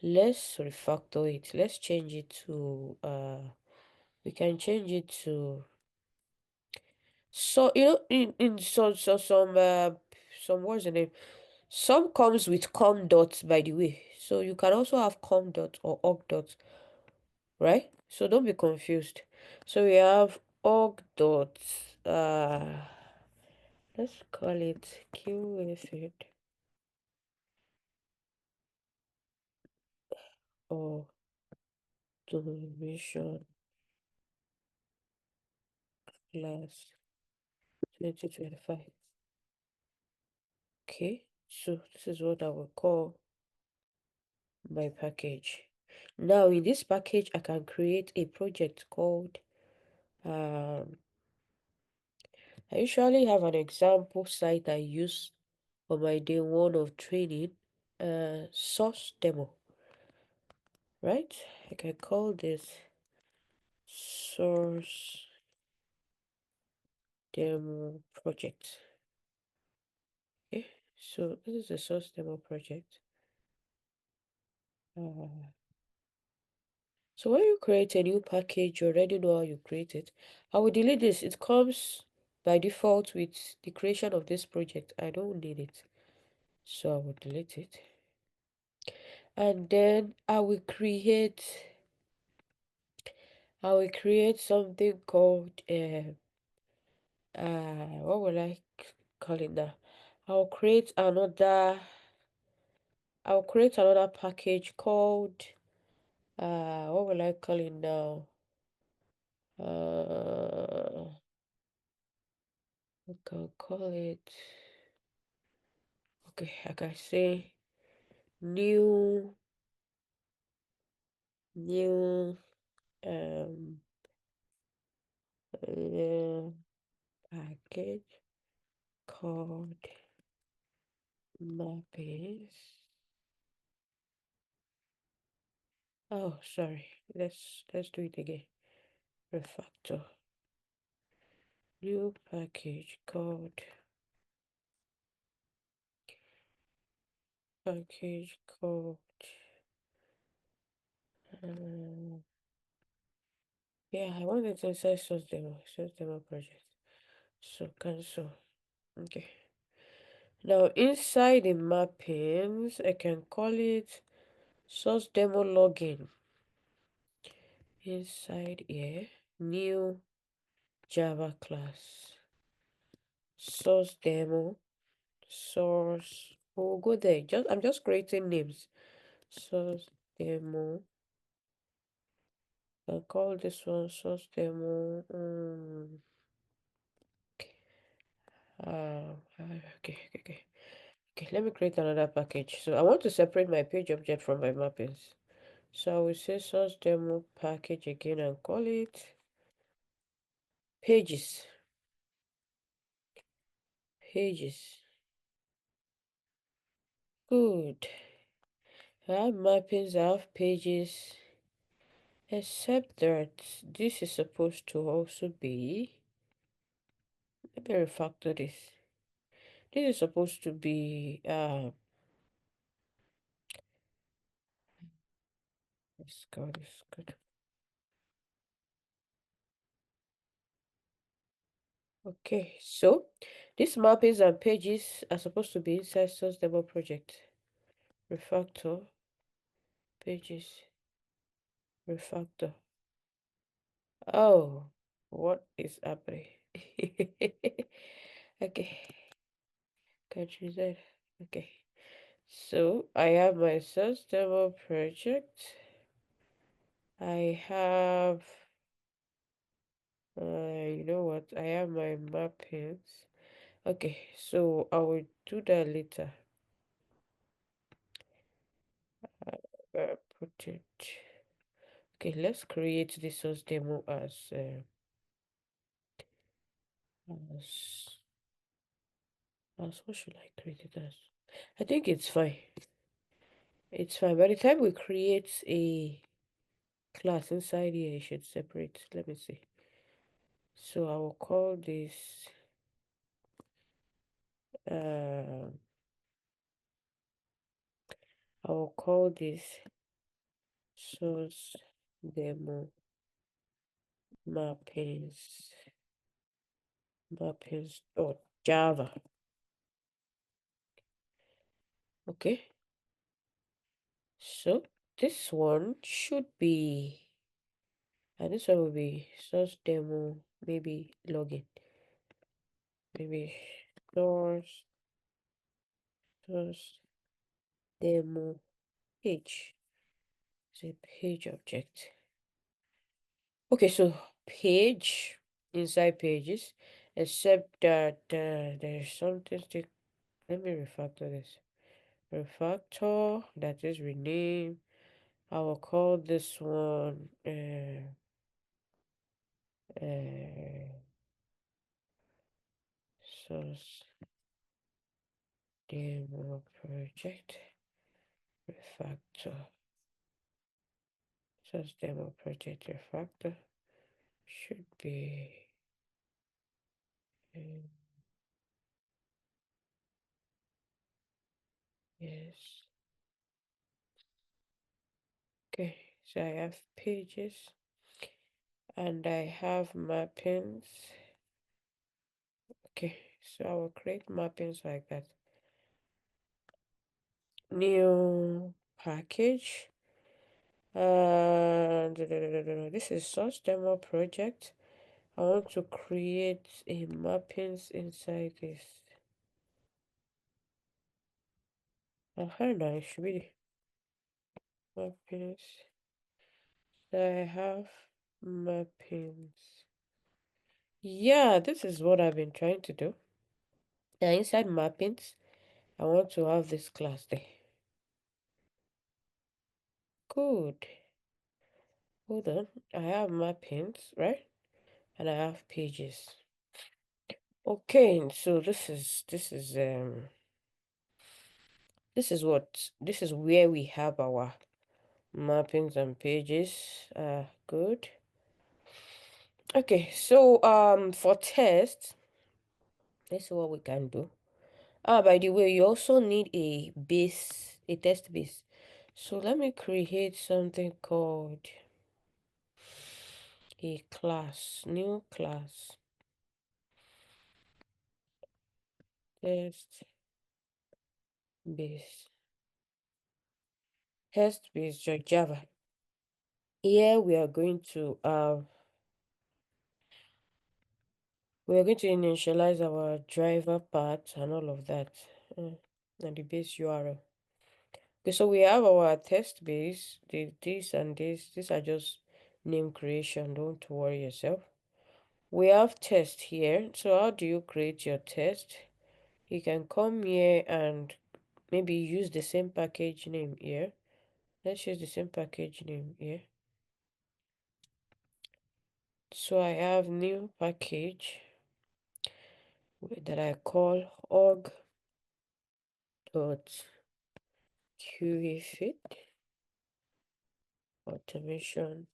Let's refactor it. Let's change it to we can change it to so in some what's the name? Some comes with com dot, by the way. So you can also have com dot or org dot, right? So don't be confused. So we have org dot let's call it QFed or automation class 2025. Okay, so this is what I will call my package. Now in this package, I can create a project called um I usually have an example site I use for my day one of training, source demo, right? I can call this source demo project. Okay, so this is a source demo project. So when you create a new package, you already know how you create it. I will delete this. It comes by default with the creation of this project. I don't need it. So I will delete it. And then I will create something called what will I call it now? I'll create another package called what will I call it now? I can call it, okay, I can say new new um package called mappings. Oh, sorry. Let's do it again. Refactor. New package called package called um, yeah, I wanted to say source demo project. So cancel. Okay. Now inside the mappings, I can call it source demo login. Inside here, new Java class. Source demo. Source. We'll go there. I'm just creating names. Source demo. I'll call this one source demo. Okay, let me create another package. So I want to separate my page object from my mappings. So I will say source demo package again and call it pages. Pages. Good. I have mappings, I have pages, except that this is supposed to also be, let me refactor this. This is supposed to be, let's go, this good. Okay, so these mappings and pages are supposed to be inside source demo project. Refactor, pages, refactor. Oh, what is happening? Okay, can't use that. Okay, so I have my source demo project. I have, you know what? I have my mappings. Okay, so I will do that later. Put it. Okay, let's create this source demo as what should I create it as? I think it's fine. It's fine. By the time we create a class inside here, it should separate. Let me see. So I will call this I will call this source demo mappings.java. Okay, so this one should be, and this one will be source demo, maybe login, maybe source demo page. It's a page object. Okay, so page inside pages, except that there's something to, let me refactor this. Refactor, that is rename. I will call this one uh, source demo project refactor. Source demo project refactor should be yes. Okay, so I have pages and I have mappings. Okay, so I will create mappings like that. New package. This is source demo project. I want to create a mappings inside this. Now it should be mappings. So I have mappings. Yeah, this is what I've been trying to do. Now inside mappings, I want to have this class there. Good. Hold on. I have mappings, right? And I have pages. Okay, so this is where we have our mappings and pages. Good. Okay, so for test, let's see what we can do. By the way, you also need a test base. So let me create something called a class, new class, test base, Java. Here we are going to initialize our driver path and all of that, and the base URL. Okay, so we have our test base, this and this. These are just name creation. Don't worry yourself. we have test here. So how do you create your test? You can come here and maybe use the same package name here. Let's use the same package name here. So I have new package that I call org.qefit automation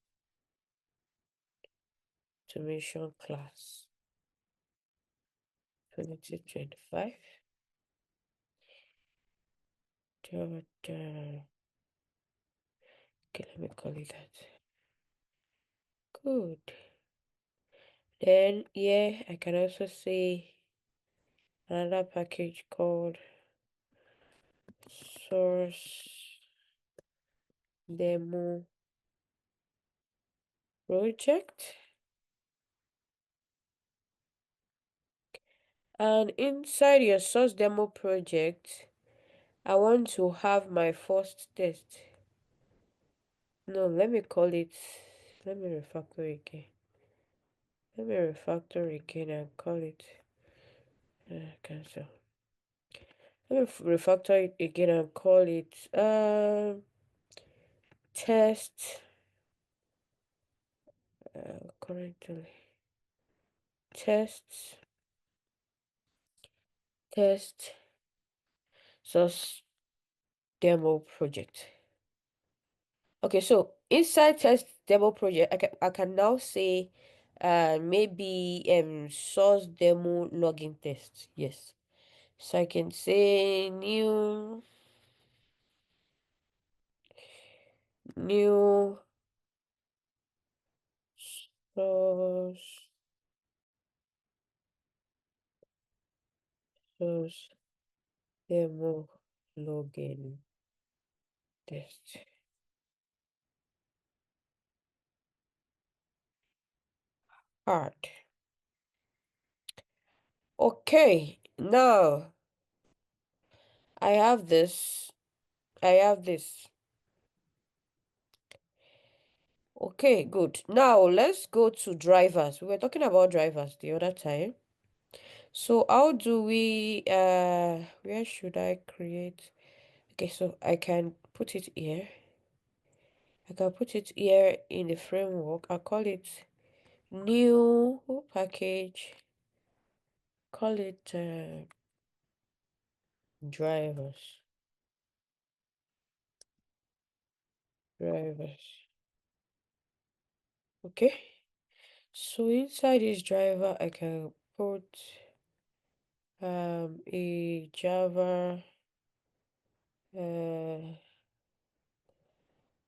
class 2225. Okay, let me call it that. Good. Then yeah, I can also say another package called source demo project. And inside your source demo project, I want to have my first test. No, let me call it, let me refactor again. Let me refactor again and call it, cancel. Let me refactor it again and call it, test, currently, test, test, source demo project. Okay, so inside test demo project, I can now say maybe source demo login test. Yes. So I can say new source source demo login test. Hard. Okay, now I have this. I have this. Okay, good. Now let's go to drivers. We were talking about drivers the other time. So how do we where should I create? Okay, so I can put it here. I can put it here in the framework. I'll call it new package. Call it drivers. Drivers. Okay. So inside this driver I can put a Java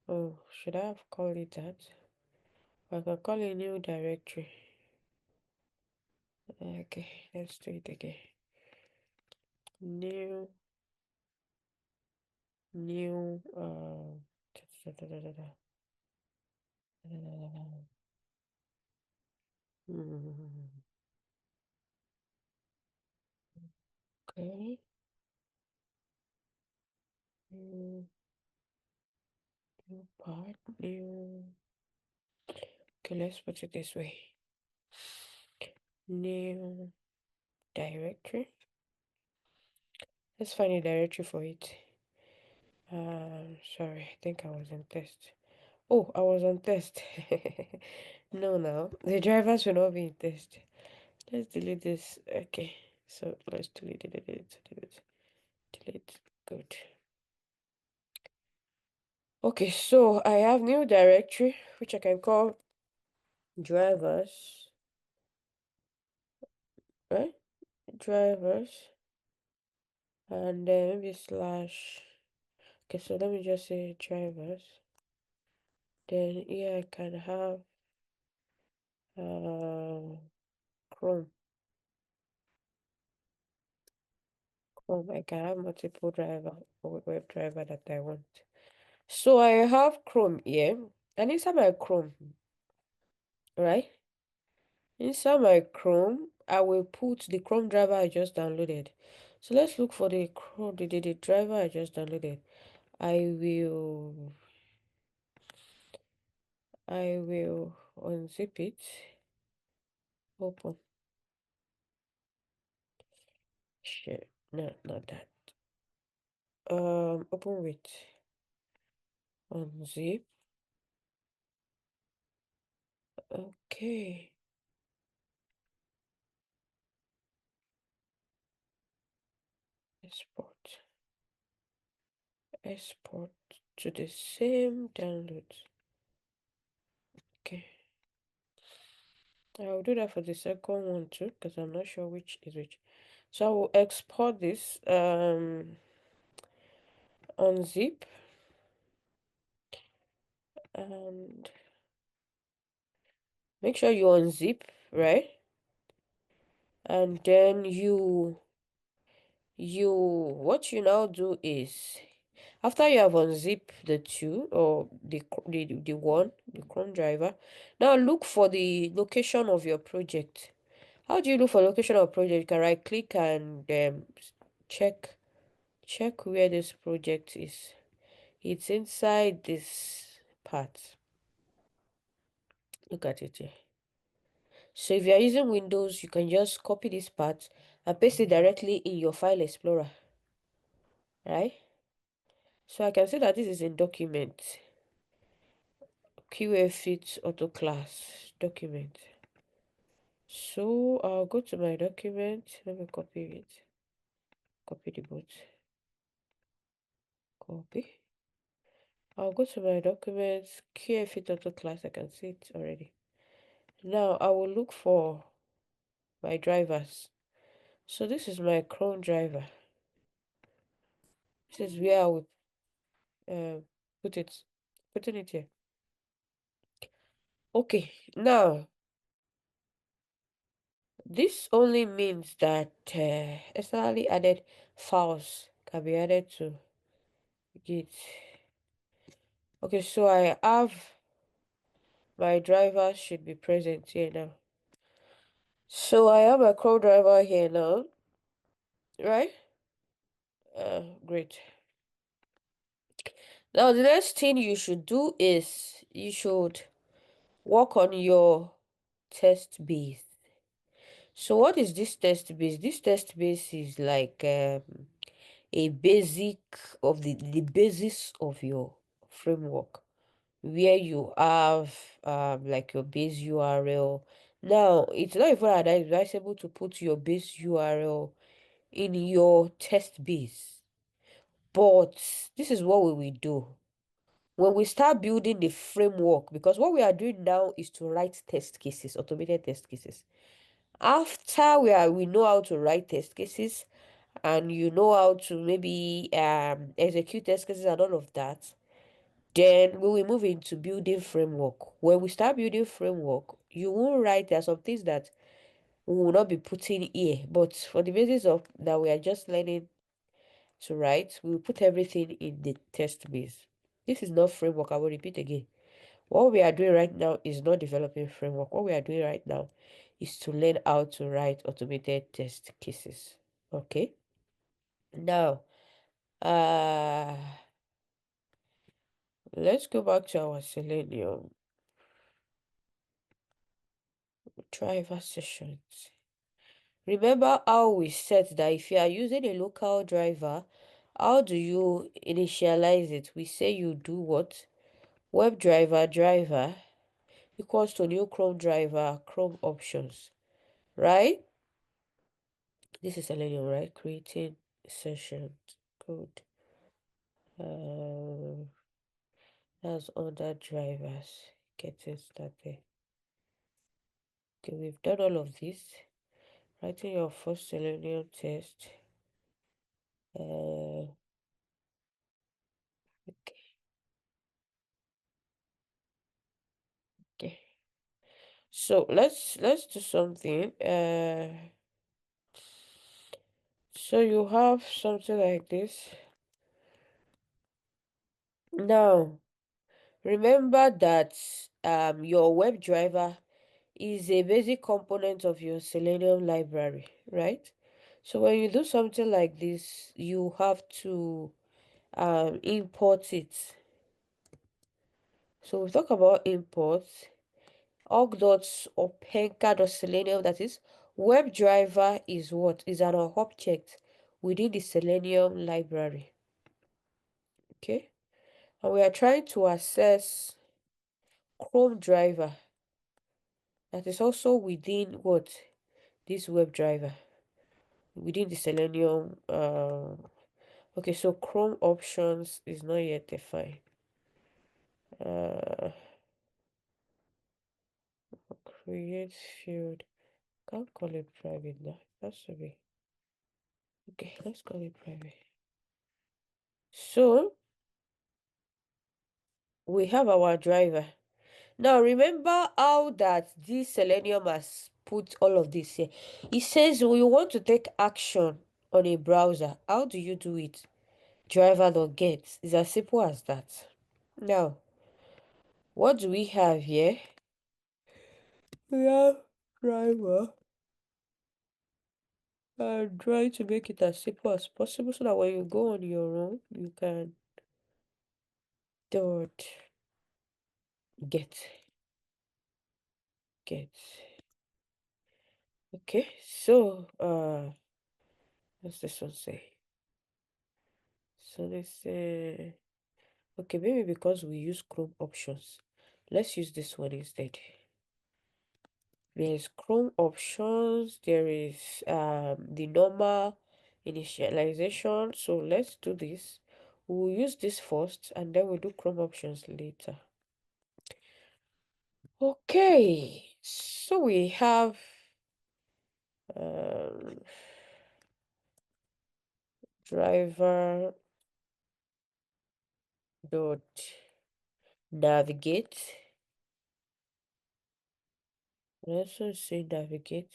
oh, should I have called it that? I can call a new directory. Okay, let's do it again. New new da, da, da, da, da, da, da, da, da. Mm, okay. New, new part, new. Okay, let's put it this way. New directory. Let's find a directory for it. Sorry, I think I was on test. Oh, I was on test. No, now the drivers will not be in test. Let's delete this. Okay, so let's delete. Good. Okay, so I have new directory which I can call drivers, right? Drivers, and then maybe slash. Okay, so let me just say drivers. Then here I can have Chrome. I can have multiple driver or web driver that I want. So I have Chrome here, and inside my Chrome, right? Inside my Chrome, I will put the Chrome driver I just downloaded. So let's look for the Chrome, the driver I just downloaded. I will unzip it. Open. Share. No, not that. Open with unzip. Okay. Export. Export to the same download. Okay. I'll do that for the second one too, because I'm not sure which is which. So I will export this unzip and make sure you unzip, right? And then what you now do is after you have unzipped the two or the one, the Chrome driver, now look for the location of your project. How do you look for location of project? You can right click and check check where this project is. It's inside this part. Look at it here. So if you are using Windows, you can just copy this part and paste it directly in your file explorer, right? So I can see that this is in document. QA fit auto class document. So I'll go to my document. Let me copy it. Copy the boot. Copy. I'll go to my documents. QA fit auto class. I can see it already. Now I will look for my drivers. So this is my Chrome driver. This is where I will uh, put it. Putting it here. Okay. Now this only means that externally added files can be added to Git. Okay, so I have my driver should be present here now. So I have a Chrome driver here now, right? Great. Now the next thing you should do is you should work on your test base. So what is this test base? This test base is like a basic of the basis of your framework where you have like your base URL. Now it's not even advisable to put your base URL in your test base, but this is what we will do when we start building the framework, because what we are doing now is to write test cases, automated test cases. After we know how to write test cases and you know how to maybe execute test cases and all of that, then we will move into building framework. When we start building framework, you will write, there are some things that we will not be putting here, but for the basis of that we are just learning to write, we will put everything in the test base. This is not framework. I will repeat again. What we are doing right now is not developing framework. What we are doing right now is to learn how to write automated test cases. Okay. Now, uh, let's go back to our Selenium driver sessions. Remember how we said that if you are using a local driver, how do you initialize it? We say you do what? Driver equals to new Chrome driver, Chrome options, right? This is Selenium, right? Creating session code. That's under drivers. Getting started. Okay, we've done all of this. Writing your first Selenium test. Uh, okay, okay. So let's do something. So you have something like this. Now, remember that your web driver is a basic component of your Selenium library, right? So when you do something like this, you have to import it. So we talk about imports. org.openka.selenium, that is, WebDriver is what? Is an object within the Selenium library. Okay? And we are trying to access Chrome driver that is also within what? This WebDriver. Within the Selenium. Okay, so Chrome options is not yet defined. Create field. Can't call it private now. That's to be. Okay, let's call it private. So we have our driver. Now remember how that this Selenium has put all of this here. It says we want to take action on a browser. How do you do it? Driver.get. It's as simple as that. Now, what do we have here? We have driver. And try to make it as simple as possible so that when you go on your own, you can dot get. Okay, so what's this one say? So let's say, okay, maybe because we use Chrome options, let's use this one instead. There's Chrome options, there is the normal initialization. So let's do this. We'll use this first and then we'll do Chrome options later. Okay, so we have um, driver dot navigate. Let's also say navigate.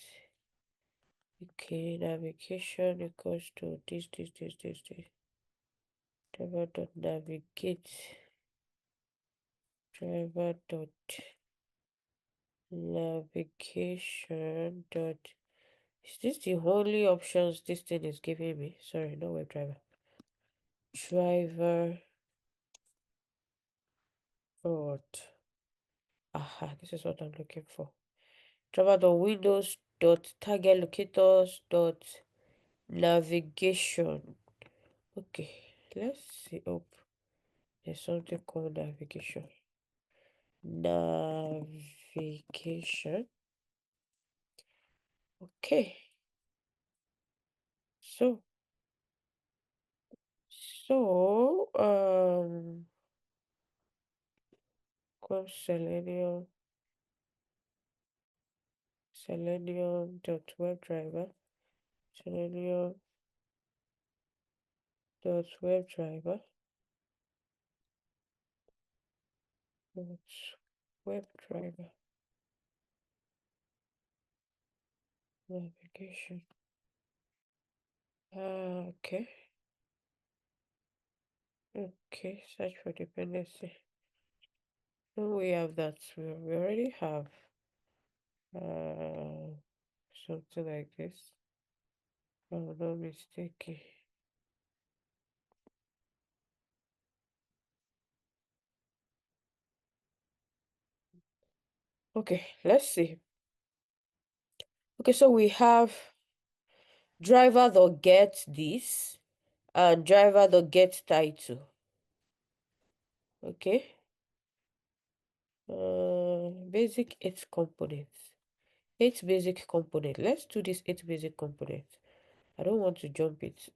Okay, navigation equals to this. Driver dot navigate. Driver dot navigation dot. Is this the only options this thing is giving me? Sorry, no WebDriver. Driver dot. Aha, this is what I'm looking for. Driver.windows dot target locators dot navigation. Okay, let's see. Oh, there's something called navigation. Navigation. Okay. So come Selenium dot WebDriver. Selenium dot WebDriver. Dot WebDriver. Navigation. Okay. Okay, search for dependency. Oh, we have that. We already have uh something like this. Oh, no mistake. Okay, let's see. Okay, so we have driver.get this and driver.get title. Okay. Basic 8 components. 8 basic component. Let's do this 8 basic component. I don't want to jump it.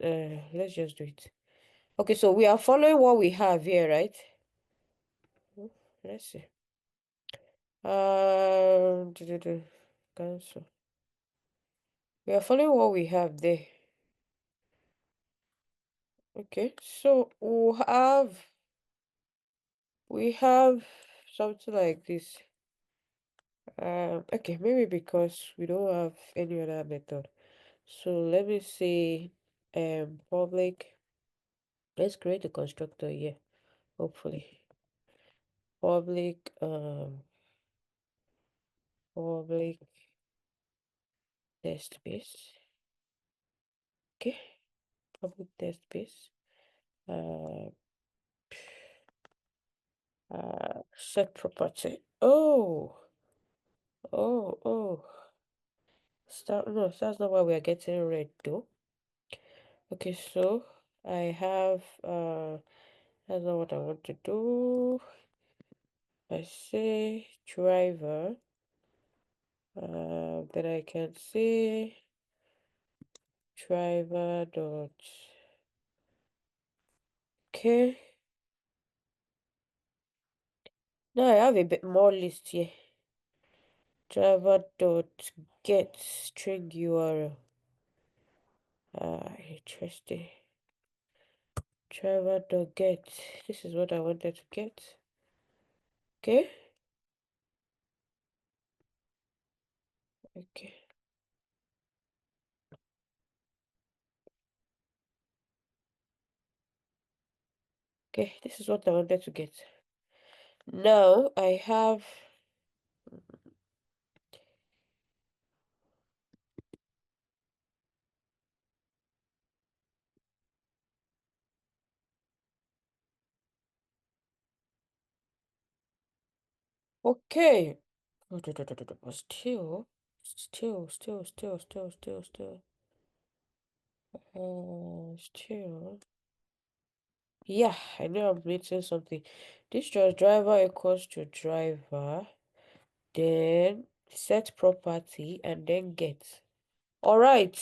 Let's just do it. Okay, so we are following what we have here, right? Let's see. Cancel. We are following what we have there. Okay, so we have something like this. Okay, maybe because we don't have any other method. So let me say public. Let's create a constructor here, hopefully. Public test base. Okay, public test base. Uh, set property. Oh, Oh. No, that's not why we are getting red though. Okay, so I have that's not what I want to do. I say driver, then I can say driver dot. Okay, now I have a bit more list here. Driver dot get string URL. Interesting. Driver dot get. This is what I wanted to get. Okay. Okay. Okay, this is what I wanted to get. Now I have okay. But still. Still. Yeah, I know I'm missing something. This just driver equals to driver, then set property, and then get. All right.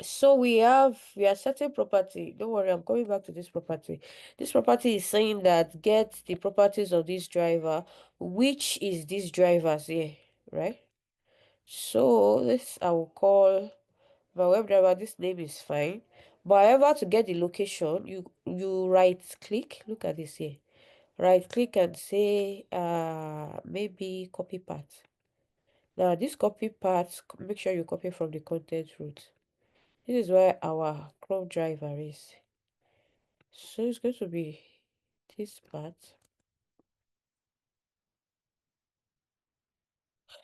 So we are setting property. Don't worry, I'm coming back to this property. This property is saying that get the properties of this driver, which is this driver's here, right? So this I will call my web driver. This name is fine. But however, to get the location, you right click. Look at this here. Right click and say maybe copy path. Now this copy path, make sure you copy from the content root. This is where our Chrome driver is. So it's going to be this part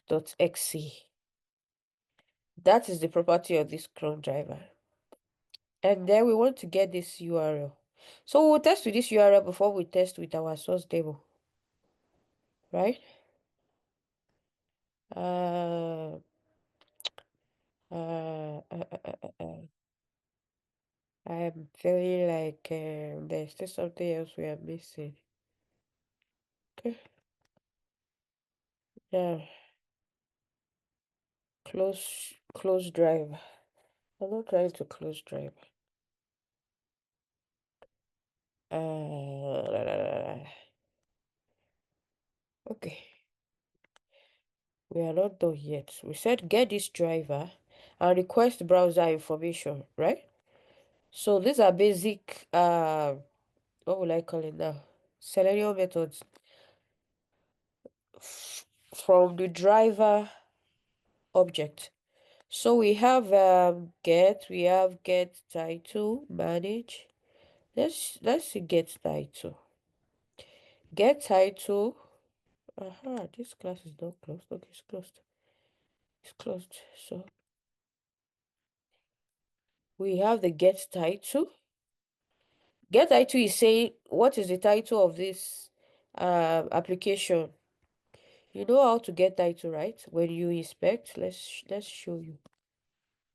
dot .xc. That is the property of this Chrome driver. And then we want to get this URL. So we'll test with this URL before we test with our source demo, right? Uh, uh, uh, uh, uh, uh, uh. I'm feeling like there's still something else we are missing. Okay. Now, close drive. I'm not trying to close drive. Uh, okay. We are not done yet. We said get this driver and request browser information, right? So these are basic what will I call it now? Selenium methods from the driver object. So we have we have get title, manage. Let's see get title. Get title. This class is not closed. Okay, it's closed. It's closed. So we have the get title. Get title is saying what is the title of this application. You know how to get title, right? When you inspect, let's show you.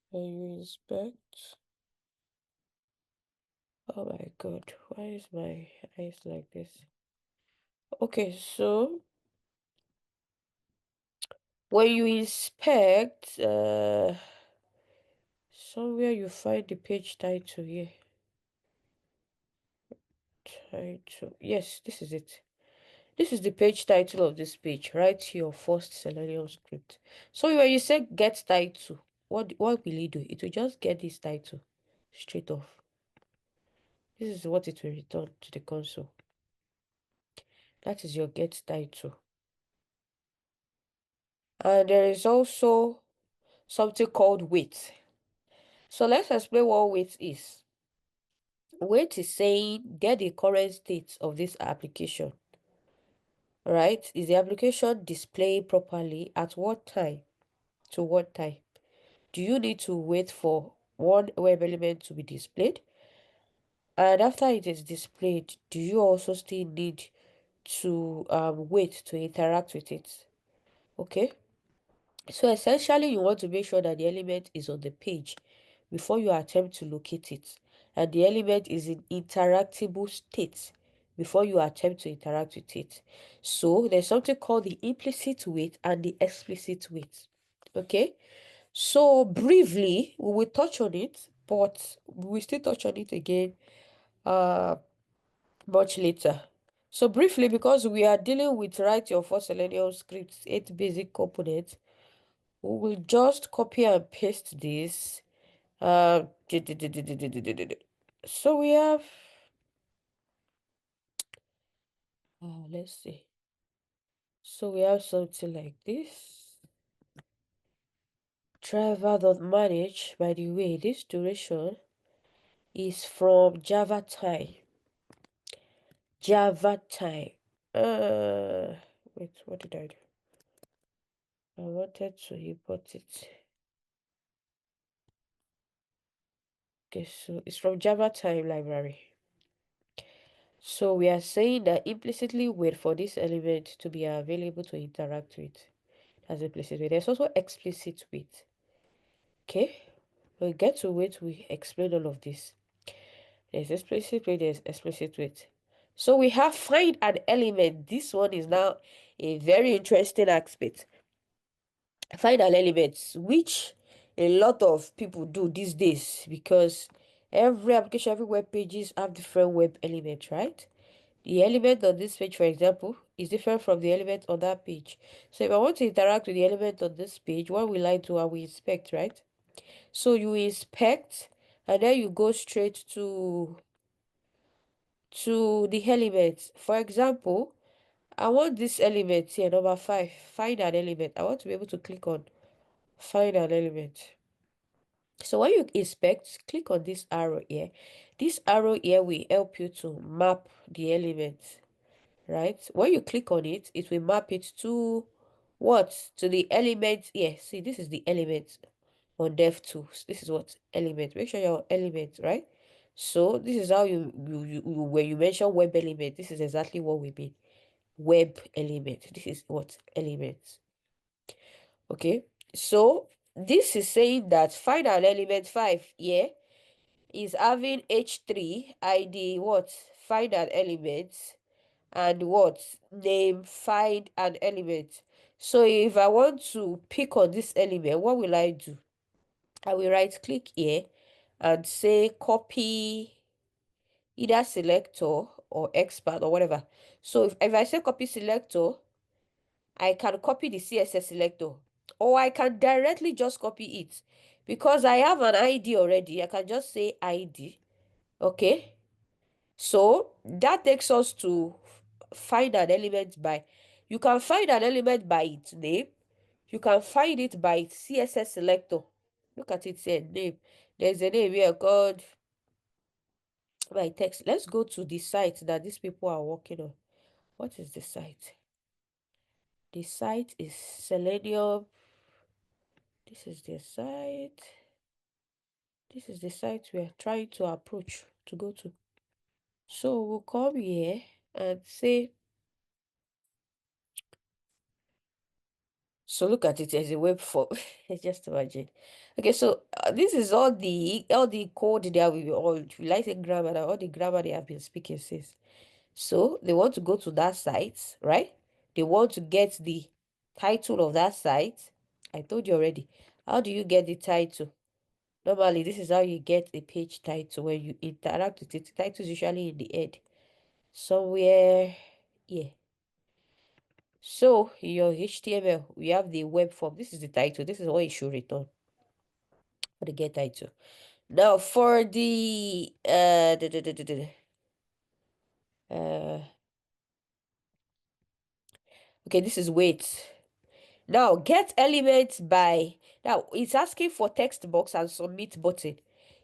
When you inspect, oh my god, why is my eyes like this? Okay, so when you inspect, somewhere you find the page title here. Title, yes, this is it. This is the page title of this page. Write your first Selenium script. So when you say get title, what will it do? It will just get this title straight off. This is what it will return to the console. That is your get title. And there is also something called weight. So let's explain what weight is. Weight is saying get the current state of this application. Right? Is the application displayed properly at what time? To what time? Do you need to wait for one web element to be displayed? And after it is displayed, do you also still need to wait to interact with it? Okay, so essentially you want to make sure that the element is on the page before you attempt to locate it, and the element is in interactable state before you attempt to interact with it. So there's something called the implicit wait and the explicit wait. Okay, so briefly we will touch on it, but we will still touch on it again uh much later. So briefly, because we are dealing with write your first Selenium scripts, 8 basic components, we will just copy and paste this. Uh, so we have, let's see. So we have something like this. Driver.manage. By the way, this duration is from Java time. Java time. Wait, what did I do? I wanted to import it. Okay, so it's from Java time library. So we are saying that implicitly wait for this element to be available to interact with. That's implicit wait. There's also explicit wait. Okay, when we get to wait, we explain all of this. There's explicit wait, there's explicit wait. So we have find an element. This one is now a very interesting aspect. Find an element, which a lot of people do these days because every application, every web pages have different web elements, right? The element on this page, for example, is different from the element on that page. So if I want to interact with the element on this page, what will I do? I will inspect, right? So you inspect, and then you go straight to the element. For example, I want this element here, number 5, find an element. I want to be able to click on find an element. So when you inspect, click on this arrow here. This arrow here will help you to map the element, right? When you click on it, it will map it to what? To the element here. See, this is the element on DevTools. This is what element. Make sure your element, right? So this is how when you mention web element, this is exactly what we mean. Web element. This is what element. Okay. So this is saying that find an element 5 here is having h3 id what? Find an element and what? Name find an element. So if I want to pick on this element, what will I do? I will right click here and say copy either selector or expert or whatever. So if I say copy selector, I can copy the CSS selector, or I can directly just copy it because I have an ID already. I can just say ID. Okay. So that takes us to find an element by, you can find an element by its name. You can find it by its CSS selector. Look at it here, name. There's a name here called my text. Let's go to the site that these people are working on. What is the site? The site is Selenium. This is the site. This is the site we are trying to approach to go to. So we'll come here and say, so look at it as a web form. Just imagine. Okay, so this is all the code that we all, if you like the grammar, all the grammar they have been speaking since. So they want to go to that site, right? They want to get the title of that site. I told you already. How do you get the title? Normally, this is how you get a page title when you interact with it. The title is usually in the head. Somewhere, yeah. So in your HTML, we have the web form. This is the title. This is what you should return for the get title. Now for the okay, this is wait. Now get elements by, now it's asking for text box and submit button.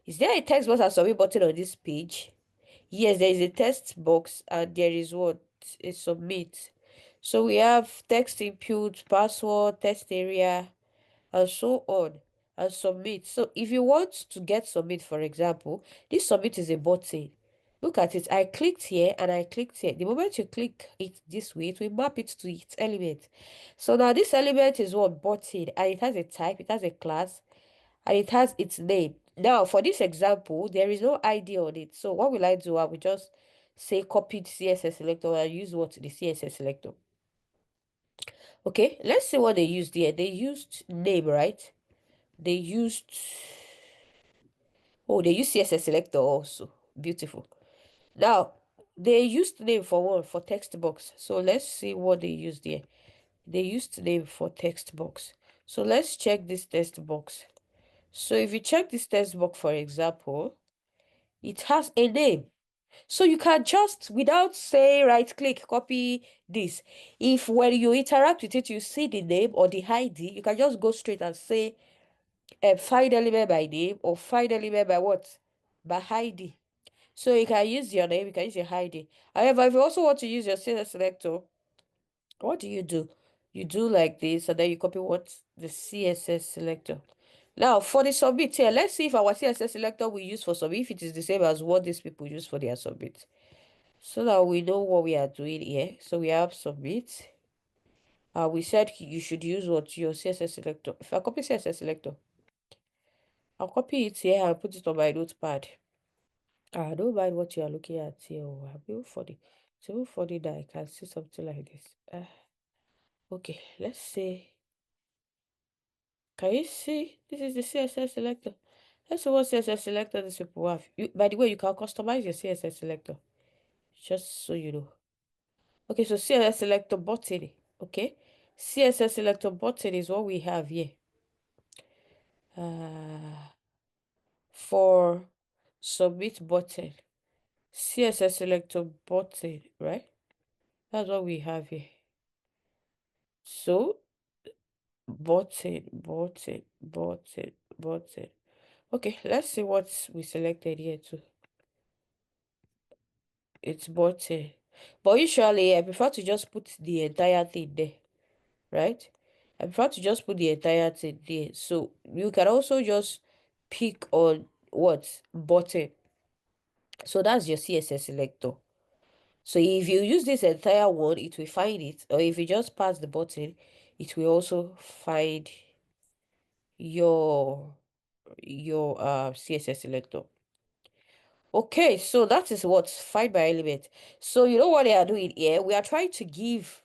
Is there a text box and submit button on this page? Yes, there is a text box and there is what? A submit. So we have text input, password, test area, and so on, and submit. So if you want to get submit, for example, this submit is a button. Look at it. I clicked here and I clicked here. The moment you click it this way, it will map it to its element. So now this element is what button, and it has a type, it has a class, and it has its name. Now, for this example, there is no ID on it. So what will I do? I will just say copied CSS selector and use what? The CSS selector. Okay, let's see what they used here. They used name, right? They used, oh, they used CSS selector also. Beautiful. Now, they used name for one, for text box. So let's see what they used here. They used name for text box. So let's check this text box. So if you check this text box, for example, it has a name. So you can just, without say right click, copy this. If when you interact with it, you see the name or the ID, you can just go straight and say find element by name or find element by what? By ID. So you can use your name, you can use your ID. However, if you also want to use your CSS selector, what do? You do like this, and then you copy what? The CSS selector. Now, for the submit here, let's see if our CSS selector we use for submit, if it is the same as what these people use for their submit. So that we know what we are doing here. So we have submit. We said you should use what? Your CSS selector. If I copy CSS selector, I'll copy it here and put it on my notepad. I don't mind what you are looking at here. Oh, I'm even funny. It's even funny that I can see something like this. Okay, let's see. Can you see? This is the CSS selector. Let's see what CSS selector this people have. By the way, you can customize your CSS selector. Just so you know. Okay, so CSS selector button. Okay. CSS selector button is what we have here. Uh, for submit button. CSS selector button, right? That's what we have here. So button. Okay, let's see what we selected here too. It's button. But usually I prefer to just put the entire thing there, right? I prefer to just put the entire thing there. So you can also just pick on what? Button. So that's your CSS selector. So if you use this entire one, it will find it. Or if you just pass the button, it will also find your CSS selector. Okay, so that is what find by element. So you know what they are doing here? We are trying to give,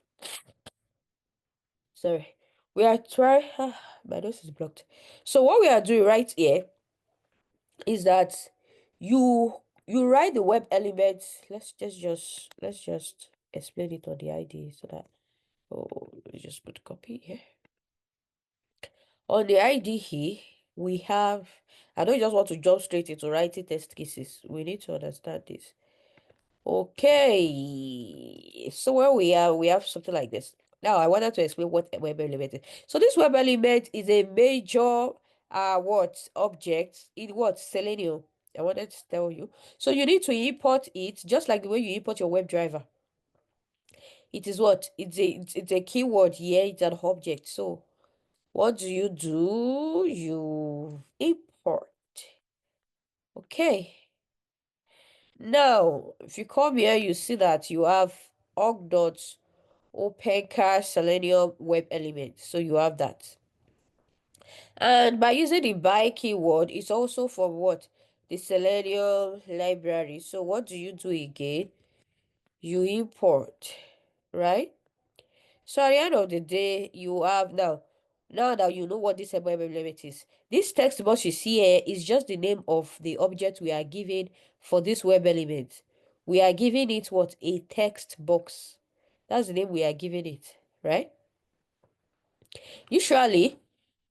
sorry, we are trying, my nose is blocked. So what we are doing right here is that you write the web element. Let's just explain it on the ID so that, oh, let's just put copy here. On the ID here, we have, I don't just want to jump straight into writing test cases. We need to understand this. Okay, so where we have something like this. Now I wanted to explain what a web element is. So this web element is a major what object in what Selenium. I wanted to tell you. So you need to import it just like the way you import your web driver. It is what? It's a keyword here, it's an object. So what do? You import. Okay. Now, if you come here, you see that you have org.opencar Selenium web element. So you have that. And by using the by keyword, it's also for what? The Selenium library. So what do you do again? You import, right? So at the end of the day, you have now that you know what this web element is, this text box you see here is just the name of the object we are giving for this web element. We are giving it what? A text box. That's the name we are giving it, right? Usually,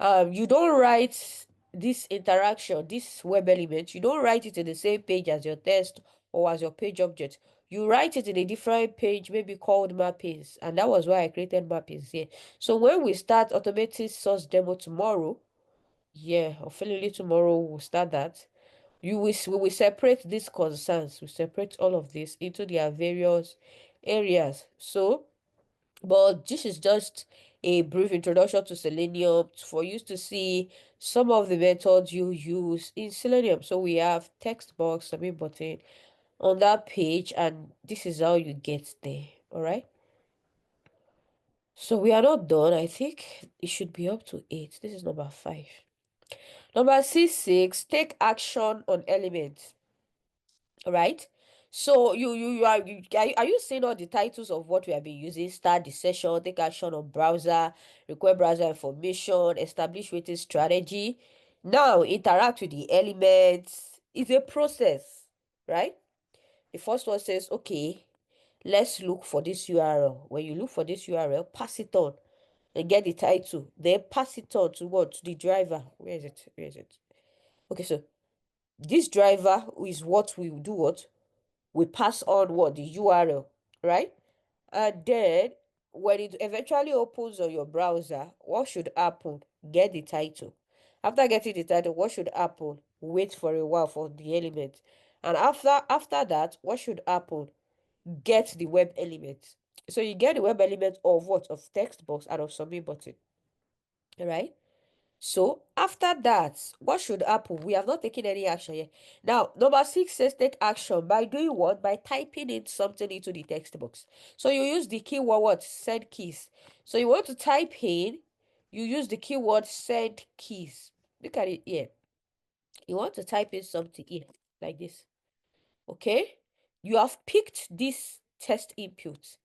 you don't write this interaction, this web element, you don't write it in the same page as your test or as your page object. You write it in a different page, maybe called mappings, and that was why I created mappings here. So when we start automated source demo tomorrow, yeah, or finally tomorrow we'll start that. We will separate these concerns, we separate all of this into their various areas. So but this is just a brief introduction to Selenium for you to see some of the methods you use in Selenium. So we have text box, submit button, on that page, and this is how you get there. All right. So we are not done. I think it should be up to 8. This is number 5. Number C6, take action on elements. All right. So are you seeing all the titles of what we have been using? Start the session, take action on browser, require browser information, establish waiting strategy. Now interact with the elements. It's a process, right? The first one says, okay, let's look for this URL. When you look for this URL, pass it on and get the title. Then pass it on to what? To the driver. Where is it? Where is it? Okay, so this driver is what we do what? We pass on what? The URL, right? And then when it eventually opens on your browser, what should happen? Get the title. After getting the title, what should happen? Wait for a while for the element. And after that, what should happen? Get the web element. So you get the web element of what? Of text box and of submit button. Right? So after that, what should happen? We have not taken any action yet. Now, number 6 says take action by doing what? By typing in something into the text box. So you use the keyword what? Send keys. So you want to type in, you use the keyword send keys. Look at it here. You want to type in something here, like this. Okay? You have picked this test input.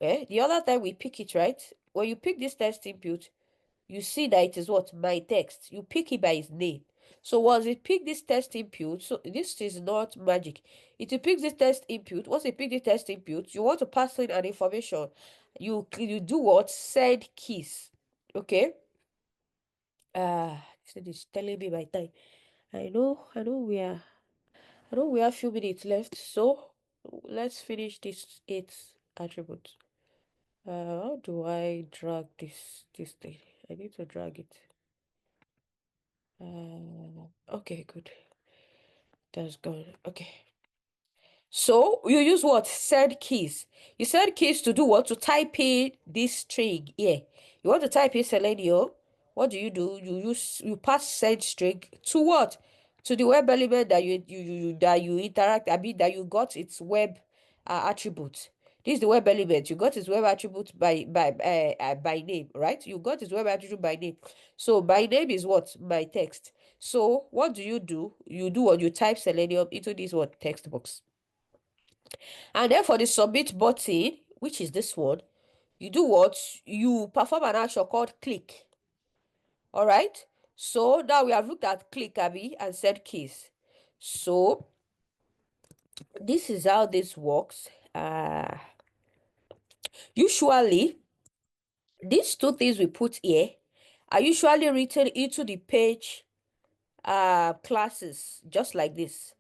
The other time we pick it, right? When you pick this test input, you see that it is what? My text. You pick it by its name. So once it pick this test input, so this is not magic. It will pick this test input. Once it pick the test input, you want to pass in an information. You do what? Send keys. Okay? This thing is telling me my time. I know we have few minutes left, so let's finish this 8 attributes. How do I drag this thing? I need to drag it. Okay, good. That's good. Okay. So you use what? Send keys. You send keys to do what? To type in this string here. You want to type in Selenium. What do? You pass send string to what? To the web element that you interact. I mean that you got its web attribute. This is the web element. You got its web attribute by name, right? You got its web attribute by name. So my name is what? My text. So what do? You do what? You type Selenium into this what? Text box. And then for the submit button, which is this one, you do what? You perform an action called click. All right. So now we have looked at click, Abby, and set keys. So this is how this works. Usually, these two things we put here are usually written into the page classes, just like this.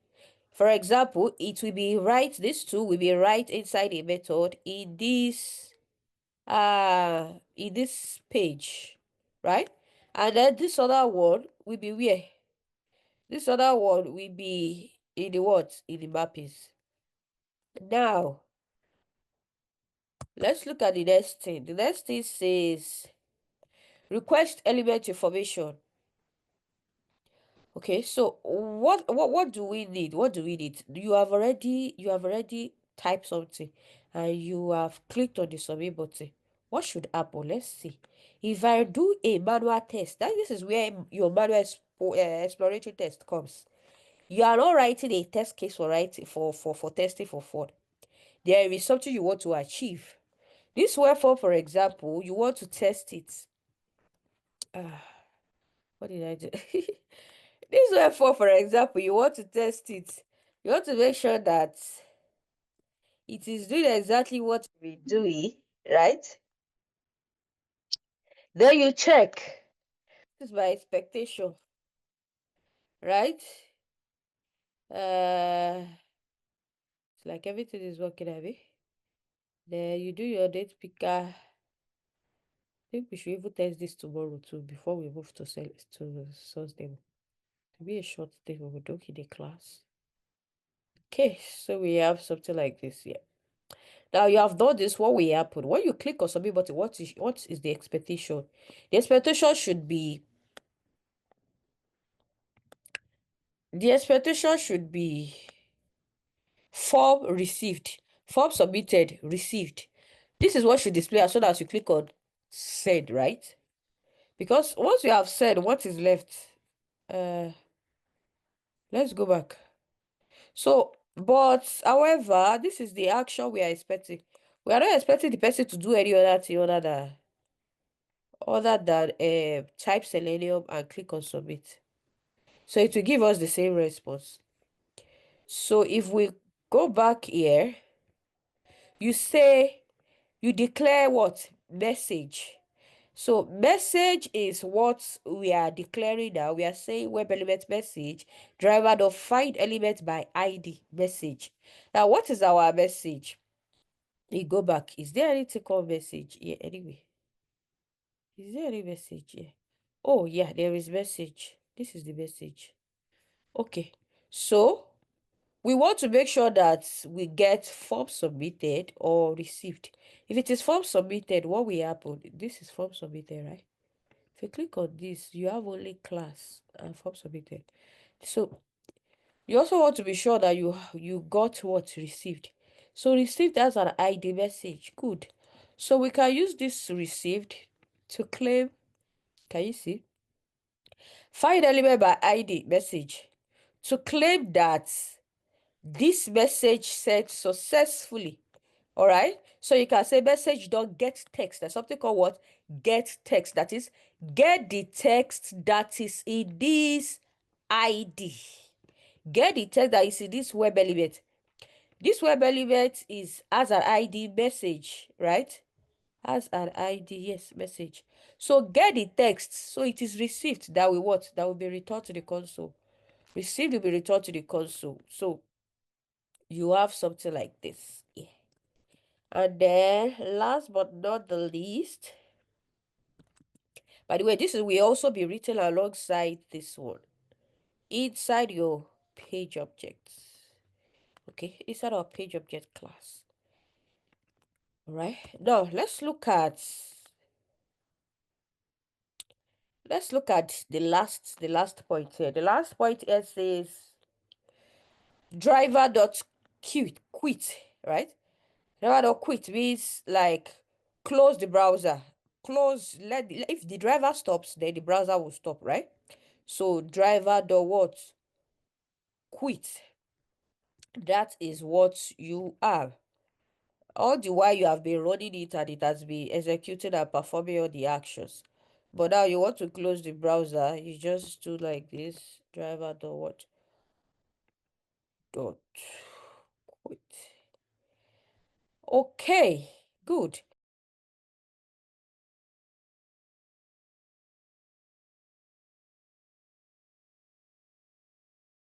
For example, it will be right, these two will be right inside a method in this page, right? And then this other one will be where? This other one will be in the what? In the mappings. Now, let's look at the next thing. The next thing says request element information. Okay, so what do we need? What do we need? You have already typed something and you have clicked on the submit button. What should happen? Let's see. If I do a manual test, this is where your manual exploratory test comes. You are not writing a test case for writing for testing for fun. There is something you want to achieve. This webform, for example, you want to test it. What did I do? This webform, for example, you want to test it. You want to make sure that it is doing exactly what we're doing, right? Then you check. This is my expectation, right? It's like everything is working, Abby. Then you do your date picker. I think we should even test this tomorrow too before we move to source demo. To be a short demo, we do in the class. Okay, so we have something like this here. Now you have done this. What will happen when you click on submit button? What is the expectation? The expectation should be the expectation should be form received, form submitted, received. This is what should display as soon as you click on send, right? Because once you have said, what is left? Let's go back. So, but however, this is the action we are expecting. We are not expecting the person to do any other thing other than type Selenium and click on submit. So it will give us the same response. So if we go back here, you say you declare what? Message. So message is what we are declaring now. We are saying web element message, driver dot find element by ID message. Now, what is our message? We go back. Is there anything called message here anyway? Is there any message here? Oh, yeah, there is message. This is the message. Okay. So we want to make sure that we get form submitted or received. If it is form submitted, what will happen? This is form submitted, right? If you click on this, you have only class and form submitted. So you also want to be sure that you got what received. So received as an ID message. Good. So we can use this received to claim. Can you see? Find element by ID message to claim that this message sent successfully. All right. So you can say message don't get text. There's something called what? Get text. That is, get the text that is in this ID. Get the text that is in this web element. This web element is as an ID message, right? As an ID, yes, message. So get the text. So it is received that will what? That will be returned to the console. Received will be returned to the console. So you have something like this. Yeah. And then last but not the least, by the way, this will also be written alongside this one. Inside your page objects. Okay, inside our page object class. All right. Now let's look at the last point here. The last point here says driver dot quit, right? Driver dot quit means like close the browser. If the driver stops, then the browser will stop, right? So driver dot what? Quit. That is what you have. All the while you have been running it and it has been executing and performing all the actions. But now you want to close the browser, you just do like this, driver dot what? Dot quit. Okay, good.